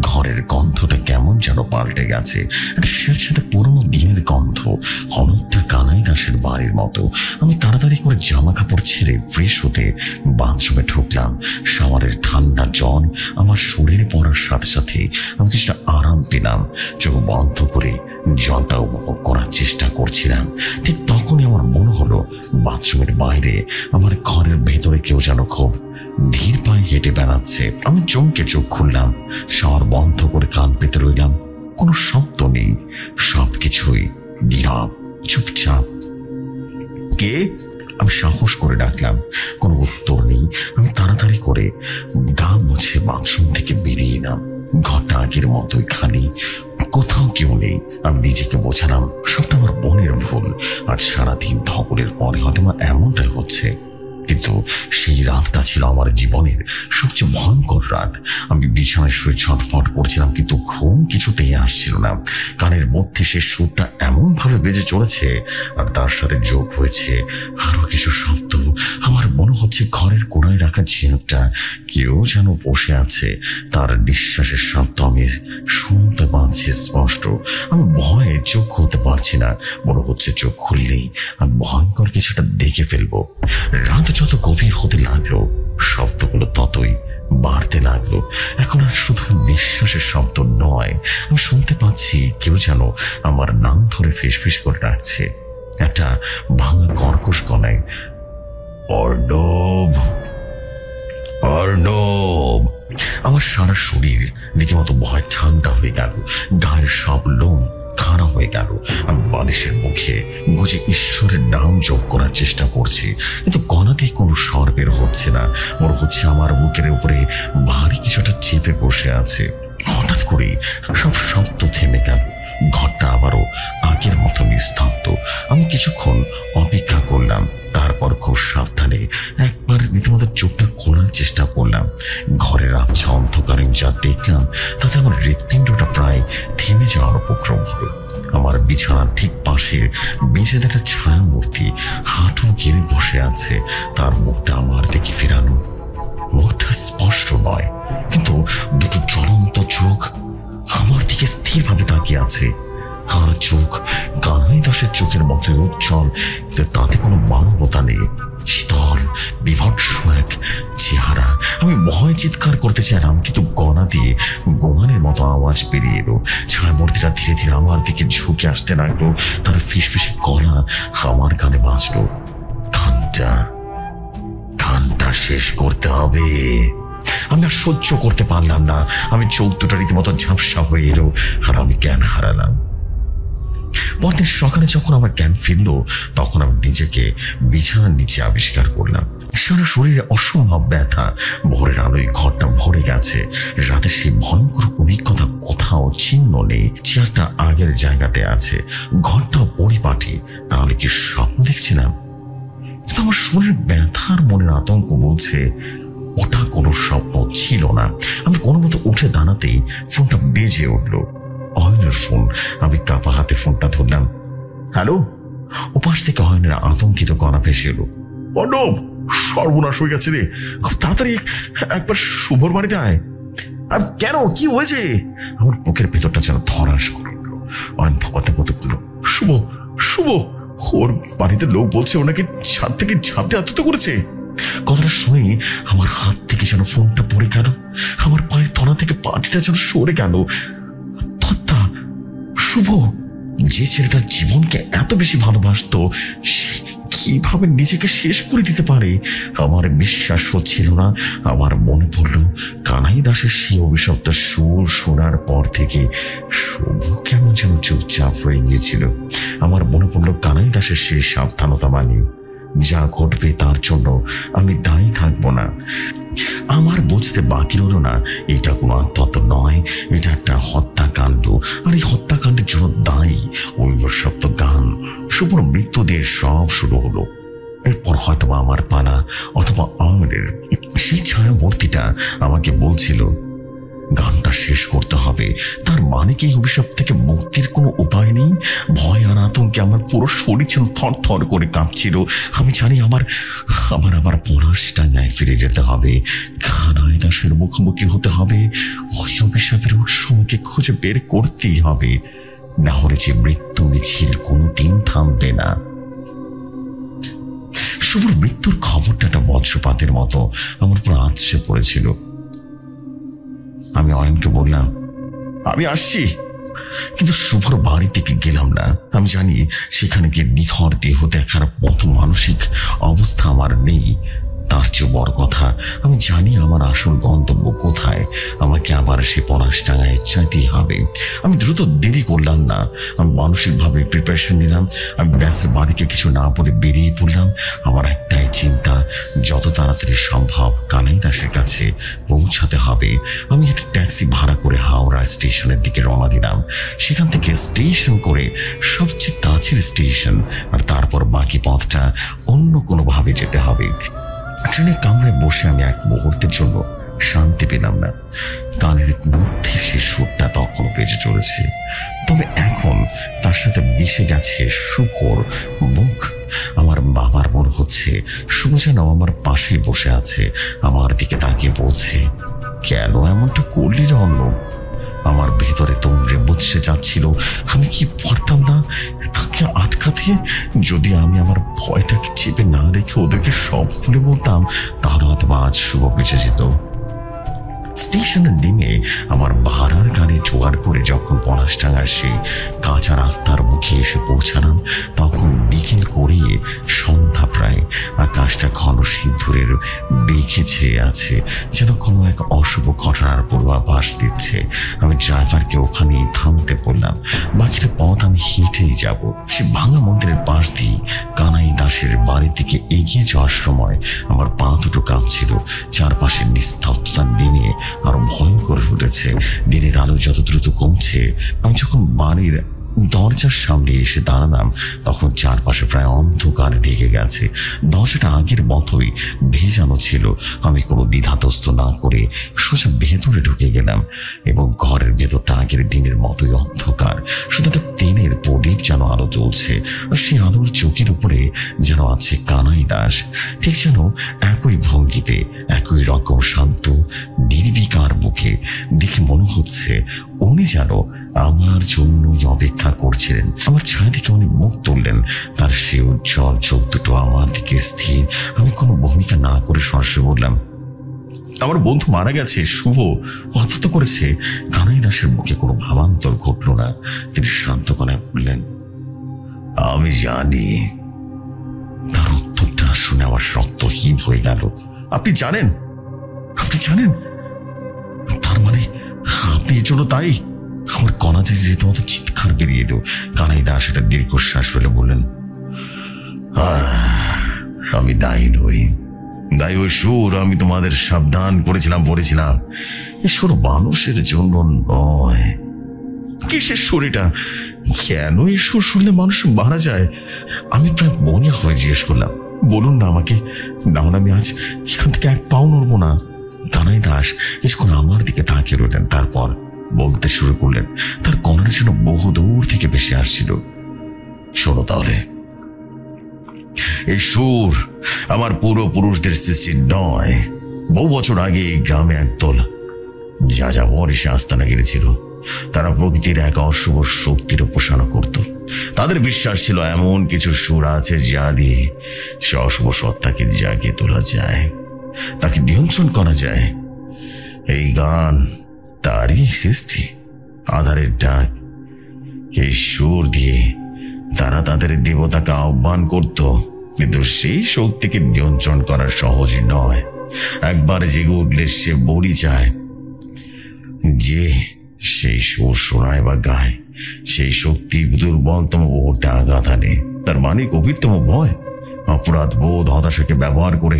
ঘরের গন্ধটা কেমন যেন পাল্টে গেছে। একটা সাথে পুরোনো দিনের গন্ধ, অনেকটা কানাই দাসের বাড়ির মতো। আমি তাড়াতাড়ি করে জামা কাপড় ছেড়ে ফ্রেশ হতে বাথরুমে ঢুকলাম। শাওয়ারের ঠান্ডা জল আমার শরীরে পড়ার সাথে সাথে আমি কিছুটা আরাম পেলাম। চোখ বন্ধ করে জলটা উপভোগ করার চেষ্টা করছিলাম। ঠিক তখনই আমার মনে হলো বাথরুমের বাইরে আমার ঘরের ভেতরে কেউ যেন খুব ধীর পায়ে হেঁটে বেড়াচ্ছে। আমি চমকে চোখ খুললাম, শাওয়ার বন্ধ করে কান পেতে রইলাম। কোনো শব্দ নেই, সবকিছুই নীরব, চুপচাপ। কে? আমি সাহস করে ডাকলাম। কোনো উত্তর নেই। আমি তাড়াতাড়ি করে গা মুছে বাথরুম থেকে বেরিয়ে এলাম। ঘরটা আগের মতোই খালি, কোথাও কেউ নেই। আমি নিজেকে বোঝালাম সবটা আমার বোনের ভুল। আজ সারাদিন ধকলের পরে হয়তো এমনটাই হচ্ছে, কিন্তু সেই রাতটা ছিল আমার জীবনের সবচেয়ে ভয়ঙ্কর রাত। আমি বিছানায় শুয়ে ছটফট করছিলাম, কিন্তু ঘুম কিছুতেই আসছিল না। কানের মধ্যে সে সুরটা এমন ভাবে বেজে চলেছে, আর তার সাথে যোগ হয়েছে আরো কিছু শব্দ। আমার মনে হচ্ছে ঘরের কোনায় রাখা ঝিনুকটা কেউ যেন বসে আছে। তার নিঃশ্বাসের শব্দ আমি শুনতে পাচ্ছি স্পষ্ট। আমি ভয়ে চোখ খুলতে পারছি না। মনে হচ্ছে চোখ খুললেই আমি ভয়ঙ্কর কিছুটা দেখে ফেলবো। রাত যত গভীর হতে লাগলো, শব্দগুলো ততই বাড়তে লাগলো। এখন আর শুধু নিঃশ্বাসের শব্দ নয়, আমি শুনতে পাচ্ছি কেউ যেন আমার নাম ধরে ফিসফিস করে ডাকছে, একটা ভাঙা কর্কশ গলায়, অর্ণব, অর্ণব। আমার সারা শরীর রীতিমতো ভয় ঠান্ডা হয়ে গেল। গায়ের সব লোম খাড়া হয়ে গেল। আমি বালিশের মুখে গুজে ঈশ্বরের নাম যোগ করার চেষ্টা করছি, কিন্তু গলাতেই কোনো স্বর বের হচ্ছে না। মনে হচ্ছে আমার বুকের উপরে ভারী কিছুটা চেপে বসে আছে। হঠাৎ করে সব শব্দ থেমে গেল। ঘরটা আবারও আগের মতো নিস্তব্ধ। আমি কিছুক্ষণ অপেক্ষা করলাম, তারপর খুব সাবধানে একবার রীতিমতো চোখটা খোলার চেষ্টা করলাম। ঘরের আবছা অন্ধকারে যা দেখলাম তাতে আমার হৃৎপিণ্ডটা প্রায় থেমে যাওয়ার উপক্রম হলো। আমার বিছানার ঠিক পাশে বেঁচে দেখা ছায়া মূর্তি হাঁটু গেড়ে বসে আছে। তার মুখটা আমার দিকে ফেরানো। মুখটা স্পষ্ট নয়, কিন্তু দুটো জ্বলন্ত চোখ আমার দিকে স্থিরভাবে তাকিয়ে আছে। আর চোখ কানাই দাসের চোখের মতো উজ্জ্বল, কিন্তু তাতে কোনো মানবতা নেই। শীতল বিভৎস এক চেহারা। আমি ভয় চিৎকার করতে চাইলাম, কিন্তু গলা দিয়ে গোমানের মতো আওয়াজ বেরিয়ে এলো। ছায়ামূর্তিটা ধীরে ধীরে আমার দিকে ঝুঁকে আসতে লাগলো। তার ফিসফিসে গলা আমার কানে বাজলো, ঘন্টা, ঘন্টা শেষ করতে হবে। আমি আর সহ্য করতে পারলাম না। আমি চোখ দুটো রীতিমতো ঝাপসা হয়ে এলো আর আমি জ্ঞান হারালাম। পরদিন সকালে যখন আমার জ্ঞান ফিরল, তখন আমি নিজেকে বিছানার নিচে আবিষ্কার করলাম। সারা শরীরে অসম্ভব ব্যথা। ভোরের আলোয় ঘরটা ভরে গেছে। রাতে সেই ভয়ঙ্কর অভিজ্ঞতা কোথাও চিহ্ন নেই। চেয়ারটা আগের জায়গাতে আছে, ঘরটাও পরিপাটি। তাহলে কি স্বপ্ন দেখছিলাম? কিন্তু আমার শরীরের ব্যথার মনের আতঙ্ক বলছে ওটা কোনো স্বপ্ন ছিল না। আমি কোনো মতো উঠে দাঁড়াতেই ফোনটা বেজে উঠল। অয়নের ফোন। আমি কাঁপা হাতে ফোনটা ধরলাম। হ্যালো। ওপাশ থেকে অয়নের আতঙ্কিত গলা ভেসে এলো। অর্ণব, সর্বনাশ হয়ে গেছে রে, খুব তাড়াতাড়ি একবার শুভর বাড়িতে আয়। আর কেন, কি হয়েছে? আমার বুকের ভেতরটা যেন ধরাস করে উঠল। অয়ন ভাবাতে মতো বলল, শুভ শুভ ওর বাড়িতে লোক বলছে ওনাকে ছাদ থেকে ঝাঁপতে আত্মহত্যা করেছে। কথাটা শুনে আমার হাত থেকে যেন ফোনটা পড়ে গেল। আমার পায়ের তলা থেকে পাটিটা যেন সরে গেল। শুভ, যে ছেলেটার জীবনকে এত বেশি ভালোবাসতো, কিভাবে নিজেকে শেষ করে দিতে পারে? আমার বিশ্বাস হচ্ছিল না। আমার মনে পড়ল কানাই দাসের সেই অভিশপ্ত সুর শোনার পর থেকে শুভ কেমন যেন চুপচাপ হয়ে গিয়েছিল। আমার মনে পড়ল কানাই দাসের সেই সাবধানতা বাণী, যা ঘটবে তার জন্য আমি দায়ী থাকবো না। আমার বুঝতে বাকি রইল না এটা কোনো আত্মহত্যা নয়, এটা একটা হত্যাকাণ্ড। আর এই হত্যাকাণ্ডের জন্য দায়ী ওই অভিশপ্ত গান। শুভর মৃত্যু দিয়ে সব শুরু হলো। এরপর হয়তো আমার পালা, অথবা অয়নের সেই ছায়া মূর্তিটা আমাকে বলছিল গানটা শেষ করতে হবে। তার মানে কি অভিশাপ থেকে মুক্তির কোনো উপায় নেই? ভয় আর আতঙ্কে আমার পুরো শরীর যেন থর থর করে কাঁপছিল। আমি জানি আমার পলাশটা ন্যায় ফিরে যেতে হবে। কানাই দাসের মুখোমুখি হতে হবে। ওই অভিশাপের উৎসকে খুঁজে বের করতেই হবে, না হলে যে মৃত্যু মিছিল কোনোদিন থামবে না। শুভর মৃত্যুর খবরটা একটা বজ্রপাতের মতো আমার উপর আছড়ে পড়েছিল। আমি অয়নকে বললাম, আমি আসছি। কিন্তু শুভর বাড়ি থেকে গেলাম না। আমি জানি সেখানে গিয়ে নিথর দেহ দেখার মতো মানসিক অবস্থা আমার নেই। তার চেয়ে বড় কথা, আমি জানি আমার আসল গন্তব্য কোথায়। আমাকে আবার সে পলাশডাঙ্গায় চাইতেই হবে। আমি দ্রুত দেরি করলাম না। আমি মানসিকভাবে প্রিপারেশন নিলাম। আমি ব্যাসের বাড়িকে কিছু না বলে বেরিয়ে পড়লাম। আমার একটাই চিন্তা, যত তাড়াতাড়ি সম্ভব কানাই দাসের কাছে পৌঁছাতে হবে। আমি একটা ট্যাক্সি ভাড়া করে হাওড়া স্টেশনের দিকে রওনা দিলাম। সেখান থেকে স্টেশন করে সবচেয়ে কাছের স্টেশন, আর তারপর বাকি পথটা অন্য কোনোভাবে যেতে হবে। ট্রেনের কামরায় বসে আমি এক মুহূর্তের জন্য শান্তি পেলাম না। কানের মধ্যে সে সুরটা তখনও বেজে চলেছে, তবে এখন তার সাথে মিশে গেছে শুভর মুখ। আমার বাবার মনে হচ্ছে শুভ যেন আমার পাশে বসে আছে, আমার দিকে তাকিয়ে বলছে, কেন এমনটা করলি রে অর্ণব? আমার ভেতরে তোমরে বুঝতে যাচ্ছিল। আমি কি পারতাম না তাকে আটকাতে? যদি আমি আমার ভয়টাকে চেপে না রেখে ওদেরকে সব খুলে বলতাম, তাহলে হয়তো আজ শুভ বেঁচে যেত। স্টেশনে নেমে আমার ভাড়ার গাড়ি জোগাড় করে যখন পলাশডাঙ্গার সেই কাঁচা রাস্তার মুখে এসে পৌঁছালাম, তখন বিকেল করিয়ে সন্ধ্যা প্রায়। আকাশটা ঘন সিঁদুরের বেঁকে ছেয়ে আছে, যেন কোনো এক অশুভ ঘটনার পূর্বাভাস দিচ্ছে। আমি ড্রাইভারকে ওখানেই থামতে বললাম। বাকিটা পথ আমি হেঁটেই যাব। সে ভাঙা মন্দিরের পাশ দিয়ে কানাই দাসের বাড়ির দিকে এগিয়ে যাওয়ার সময় আমার পা দুটো কাঁপছিল। চারপাশে নিস্তব্ধতা নেমে আরো ভয়ঙ্কর উঠেছে। দিনের আলো যত দ্রুত কমছে, আমি যখন বাড়ির দরজার সামনে এসে দাঁড়ালাম, তখন চারপাশে প্রায় অন্ধকার ঢেকে গেছে। দরজাটা আগের মতোই ভেজানো ছিল। আমি কোনো দ্বিধাতস্ত না করে সোজা ভেতরে ঢুকে গেলাম, এবং ঘরের ভেতরটা আগের দিনের মতোই অন্ধকার। শুধু একটা তেলের প্রদীপ যেন আলো জ্বলছে, আর সেই আলোর চোখের উপরে যেন আছে কানাই দাস। ঠিক যেন একই ভঙ্গিতে, একই রকম শান্ত নির্বিকার মুখে। দেখে মনে হচ্ছে উনি যেন আমার জন্যই অপেক্ষা করছিলেন। আমার ছায়া থেকে উনি মুখ তুললেন। তার সে উজ্জ্বল চোখ দুটো আমার দিকে স্থির। আমি কোনো ভূমিকা না করে সরাসরি বললাম, আমার বন্ধু মারা গেছে, শুভ আত্মহত্যা করেছে। কানাই দাসের মুখে কোনো ভাবান্তর ঘটল না। তিনি শান্ত গলায় বললেন, আমি জানি। তার উত্তরটা শুনে আমার রক্তহীন হয়ে গেল। আপনি জানেন, তার মানে আপনি এর জন্য তাই? আমার কনাতে যেতে মতো চিৎকার বেরিয়ে এলো। কানাই দাস একটা দীর্ঘশ্বাস ফেলে বললেন, আমি দায়ী নই, দায়ী ওই সুর। আমি তোমাদের সাবধান বলেছিলাম এই সুর মানুষের জন্য নয়। কিসের সুর এটা? কেন এই সুর শুনলে মানুষ মারা যায়? আমি প্রায় বনিয়া হয়ে জিজ্ঞেস করলাম, বলুন না আমাকে, না হলে আমি আজ এখান থেকে এক পাও নড়বো না। কানাই দাস কিছুক্ষণ আমার দিকে তাকিয়ে রইলেন, তারপর বলতে শুরু করলেন। তার কণ্ঠের জন্য বহু দূর থেকে ভেসে আসছিল, শোনো তাহলে, এই সুর আমার পূর্বপুরুষদের সৃষ্টি নয়। বহু বছর আগে এই গ্রামে একদল যাযাবর এসে আস্তানা গেড়েছিল। তারা প্রকৃতির এক অশুভ শক্তির উপাসনা করত। তাদের বিশ্বাস ছিল এমন কিছু সুর আছে যা দিয়ে সে অশুভ সত্তাকে জাগিয়ে তোলা যায়, তাকে নিয়ন্ত্রণ করা যায়। এই গান তারই সৃষ্টি, আধারের ডাক। এই সুর দিয়ে তারা তাদের দেবতাকে আহ্বান করত, কিন্তু সেই শক্তিকে নিয়ন্ত্রণ করা সহজ নয়। একবার জেগে উঠলে সে বলি চায়, যে সেই সুর শোনায় বা গায় সেই শক্তি দুর্বলতম মুহূর্তে আঘাত আনে। তার মানে গভীরতম ভয়, অপরাধ বোধ, হতাশাকে ব্যবহার করে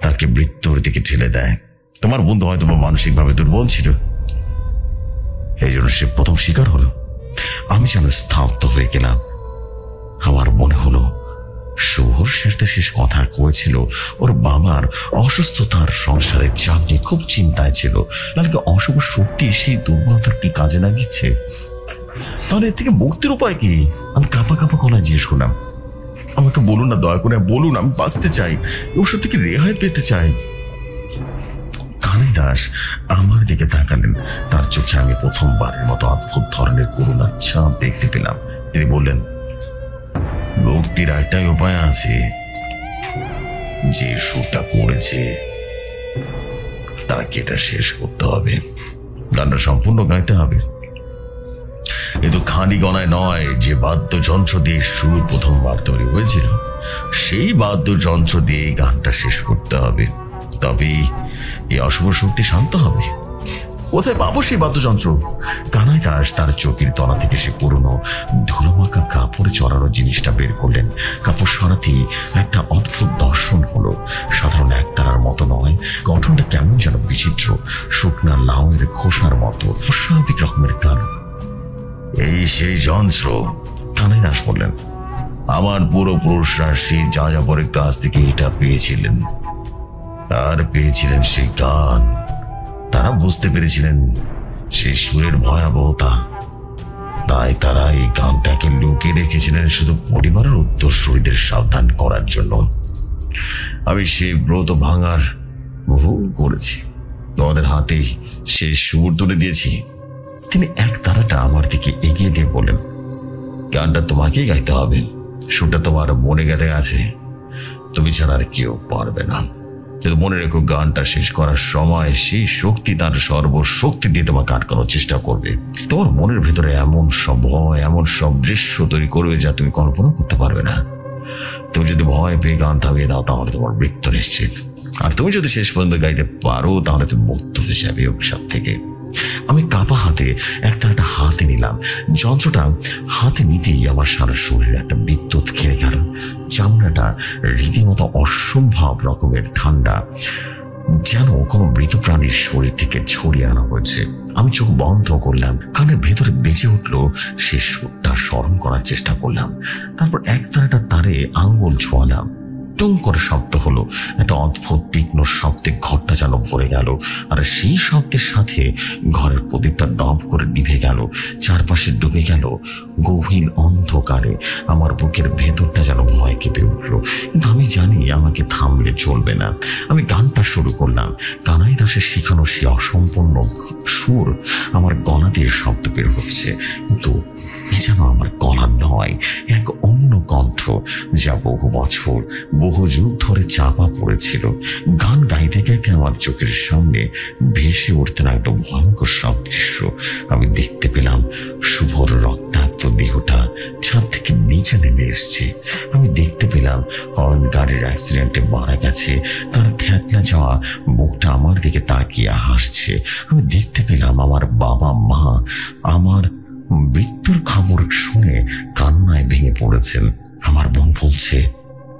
তাকে মৃত্যুর দিকে ঠেলে দেয়। তোমার বন্ধু হয়তো মানসিকভাবে দুর্বল ছিল, এই জন্য সে প্রথম শিকার হলো। আমি যেন স্তব্ধ হয়ে গেলাম। আমার মনে হলো শুভর শেষ কথা করেছিল ওর বাবার অসুস্থতার সংসারের চাপ নিয়ে খুব চিন্তায় ছিল, নাকি অশুভ শক্তি সেই দুর্বলতার কি কাজে লাগিয়েছে। তাহলে এর থেকে মুক্তির উপায় কি? আমি কাঁপা গলায় জিজ্ঞেস করলাম, আমাকে বলুন না, দয়া করে বলুন, আমি বাঁচতে চাই, ওষুধ থেকে রেহাই পেতে চাই। কানাই দাস আমার দিকে তাকালেন। তার চোখে আমি প্রথমবারের মতো অদ্ভুত ধরনের করুণার ছাপ দেখতে পেলাম। তিনি বললেন, মুক্তির একটাই উপায় আছে, যে সুরটা করেছে তাকে এটা শেষ করতে হবে, গানটা সম্পূর্ণ গাইতে হবে। কিন্তু খালি গলায় নয়, যে বাদ্যযন্ত্র দিয়ে সুর প্রথমবার তৈরি হয়েছিল সেই বাদ্যযন্ত্র দিয়ে গানটা শেষ করতে হবে, তবেই এই অশুভ শক্তি শান্ত হবে। কোথায় পাবো সেই বাদ্যযন্ত্র? কানাই দাস তার চোখের তলা থেকে সে পুরনো ধুলোমাখা কাপড়ে চড়ানো জিনিসটা বের করলেন। কাপড় সরাতেই একটা অদ্ভুত দর্শন হলো। সাধারণ একতারার মতো নয়, গঠনটা কেমন যেন বিচিত্র, শুকনা লাউয়ের খোসার মতো, অস্বাভাবিক রকমের কালো। এই সেই যন্ত্র, কানাই দাস বললেন। আমার পূর্বপুরুষরা সেই যাযাবরের কাছ থেকে এটা পেয়েছিলেন, আর পেয়েছিলেন সেই গান। তারা বুঝতে পেরেছিলেন সেই সুরের ভয়াবহতা, তাই তারা এই গানটাকে লুকিয়ে রেখেছিলেন শুধু পরিবারের উত্তরসূরিদের সাবধান করার জন্য। আমি সেই ব্রত ভাঙার ভুল করেছি, তোমাদের হাতেই সেই সুর তুলে দিয়েছি। তিনি এক তারাটা আমার দিকে এগিয়ে দিয়ে বলেন, গানটা তোমাকেই গাইতে হবে, সুরটা তোমার মনে গেঁথে আছে, তুমি ছাড়া আর কেউ পারবে না। কিন্তু মনে রেখো, গানটা শেষ করার সময় সেই শক্তি তার সর্বশক্তি দিয়ে তোমাকে আটকানোর চেষ্টা করবে। তোমার মনের ভিতরে এমন সব ভয়, এমন সব দৃশ্য তৈরি করবে যা তুমি কল্পনা করতে পারবে না। তুমি যদি ভয় পেয়ে গান থামিয়ে দাও, তাহলে তোমার মৃত্যু নিশ্চিত। আর তুমি যদি শেষ পর্যন্ত গাইতে পারো, তাহলে তুমি মুক্ত হয়ে যাবে অভিশাপ থেকে। আমি কাপা হাতে একটা হাতে নিলাম। যন্ত্রটা হাতে নিতেই আমার সারা শরীরে একটা বিদ্যুৎ খেলে গেল। চামড়াটা রীতিমতো অসম্ভব রকমের ঠান্ডা, যেন কোনো মৃত প্রাণীর শরীর থেকে ছড়িয়ে আনা হয়েছে। আমি চোখ বন্ধ করলাম, কানের ভেতরে বেজে উঠলো সে সুরটা স্মরণ করার চেষ্টা করলাম। তারপর এক তারে আঙ্গুল ছোঁয়ালাম, টুং করে শব্দ হলো। একটা অদ্ভুত তীক্ষ্ণ শব্দে ঘরটা যেন ভরে গেল, আর সেই শব্দের সাথে ঘরের প্রদীপটা দম করে নিভে গেল। চারপাশে ডুবে গেল গভীর অন্ধকারে। আমার বুকের ভেতরটা যেন ভয় কেঁপে উঠলো, কিন্তু আমি জানি আমাকে থামলে চলবে না। আমি গানটা শুরু করলাম। কানাই দাসের শেখানো সে অসম্পূর্ণ সুর আমার গলা দিয়ে শব্দ বের হচ্ছে, কিন্তু এ যেন আমার গলা নয়, এক অন্য কণ্ঠ যা বহু বছর, বহু যুগ ধরে চাপা পড়েছিল। গান গাইতে গাইতে আমার চোখের সামনে ভেসে উঠতে লাগলো ভয়ঙ্কর সব দৃশ্য। আমি দেখতে পেলাম শুভর রক্তাক্ত দেহটা ছাদ থেকে নিচে নেমে এসছে। আমি দেখতে পেলাম অয়ন গাড়ির অ্যাক্সিডেন্টে মারা গেছে, তার থ্যাতলা যাওয়া মুখটা আমার দিকে তাকিয়ে হাসছে। আমি দেখতে পেলাম আমার বাবা মা আমার মৃত্যুর খবর শুনে কান্নায় ভেঙে পড়েছেন। আমার বোন বলছে,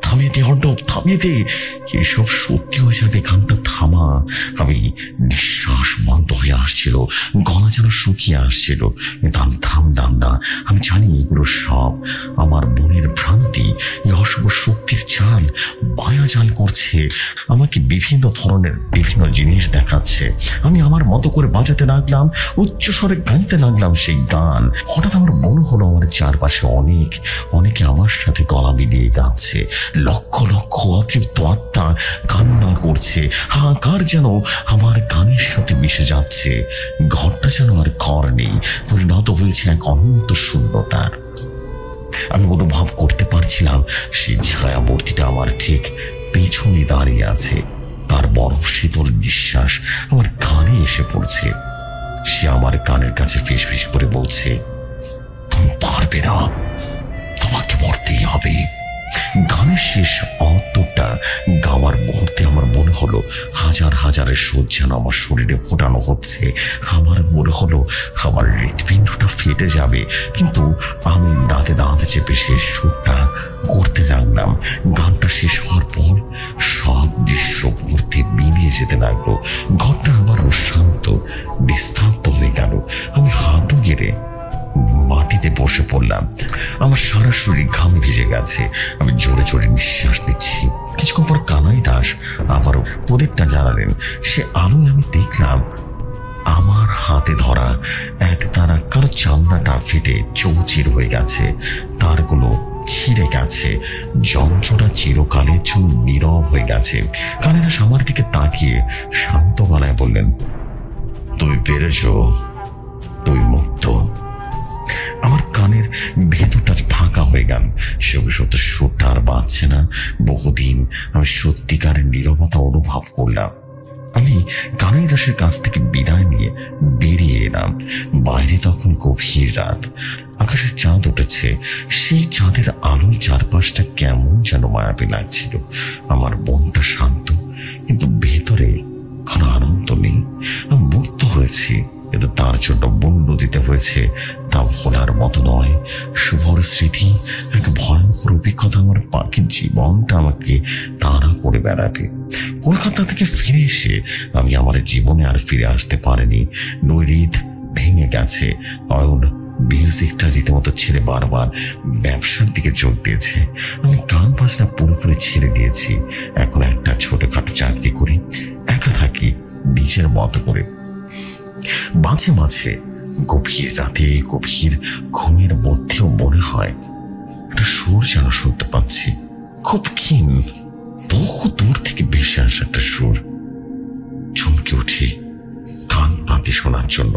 থামিয়ে দে অর্ণব, থামিয়ে দে, এসব সত্যি হয়ে যাবে, গানটা থামা। আমি নিঃশ্বাস বন্ধ হয়ে আসছিল, গলা যেন শুকিয়ে আসছিল, কিন্তু আমি থামলাম না। আমি জানি এগুলো সব আমার বোনের ভ্রান্তি, এই অশুভ শক্তির চাল মায়াজাল করছে, আমাকে বিভিন্ন ধরনের বিভিন্ন জিনিস দেখাচ্ছে। আমি আমার মতো করে বাজাতে লাগলাম, উচ্চস্বরে গাইতে লাগলাম সেই গান। হঠাৎ আমার মনে হলো আমার চারপাশে অনেকে আমার সাথে গলা মিলিয়ে গাচ্ছে। লক্ষ লক্ষ অতৃপ্ত আত্মা কান্না করছে, হাহাকার যেন আমার গানের সাথে মিশে যাচ্ছে। ঘরটা যেন আর ঘর নেই, পরিণত হয়েছে এক অনন্ত শূন্যতার। আমি অনুভব করতে পারছিলাম সেই ছায়ামূর্তিটা আমার ঠিক পেছনে দাঁড়িয়ে আছে। তার বরফ শীতল নিঃশ্বাস আমার কানে এসে পড়ছে। সে আমার কানের কাছে ফিস ফিস করে বলছে, তুমি পারবে না, তোমাকে মরতেই হবে। গানের শেষ অন্তরটা গাওয়ার মুহূর্তে আমার মনে হলো হাজার হাজারের সুর যেন আমার শরীরে ফোটানো হচ্ছে। আমার মনে হলো আমার হৃৎপিণ্ডটা ফেটে যাবে, কিন্তু আমি দাঁতে দাঁত চেপে শেষ সুরটা করতে লাগলাম। গানটা শেষ হওয়ার পর সব দৃশ্য মুহূর্তে মিলিয়ে যেতে লাগলো। ঘরটা আবারও শান্ত নিস্তব্ধ হয়ে গেল। আমি হাঁটু গেড়ে মাটিতে বসে পড়লাম। আমার সারা শরীর ঘামে ভিজে গেছে। আমি জোরে জোরে নিঃশ্বাস নিচ্ছি। কিছুক্ষণ পর কানাই দাস আবারও প্রদীপটা জ্বালালেন। সে আলোয় আমি দেখলাম আমার হাতে ধরা এক তারা কারো চামড়াটা ফেটে চৌচির হয়ে গেছে, তারগুলো ছিঁড়ে গেছে, যন্ত্রটা চিরকালের জন্য নীরব হয়ে গেছে। কানাই দাস আমার দিকে তাকিয়ে শান্ত গলায় বললেন, তুই পেরেছ, তুই মুক্ত। আমার কানের ভেতরটা ফাঁকা হয়ে গেল। সে অভিশপ্ত সুরটা আর বাজছে না। বহুদিন আমি সত্যিকারের নীরবতা অনুভব করলাম। আমি কানাই দাসের কাছ থেকে বিদায় নিয়ে বেরিয়ে এলাম। বাইরে তখন গভীর রাত, আকাশে চাঁদ উঠেছে। সেই চাঁদের আলোয় চারপাশটা কেমন যেন মায়াবী লাগছিল। আমার মনটা শান্ত, কিন্তু ভেতরে কোনো আনন্দ নেই। আমি মুক্ত হয়েছি, কিন্তু তার জন্য মূল্য দিতে হয়েছে, তা ভোলার মতো নয়। শুভর স্মৃতি এক ভয়ঙ্কর অভিজ্ঞতা আমার পাখির জীবনটা আমাকে তাড়া করে বেড়াবে। কলকাতা থেকে ফিরে এসে আমি আমার জীবনে আর ফিরে আসতে পারিনি। নৈরিত ভেঙে গেছে। অয়ন মিউজিকটা রীতিমতো ছেড়ে বারবার ব্যবসার দিকে যোগ দিয়েছে। আমি গান বাজনা পুরোপুরি ছেড়ে দিয়েছি। এখন একটা ছোটখাটো চাকরি করি, একা থাকি নিজের মতো করে। মাঝে মাঝে গভীর রাতে গভীর ঘুমের মধ্যেও মনে হয় একটা সুর যেন শুনতে পাচ্ছি, খুব ক্ষীণ, বহু দূর থেকে ভেসে আসা একটা সুর। চমকে উঠি কান পাতি শোনার জন্য।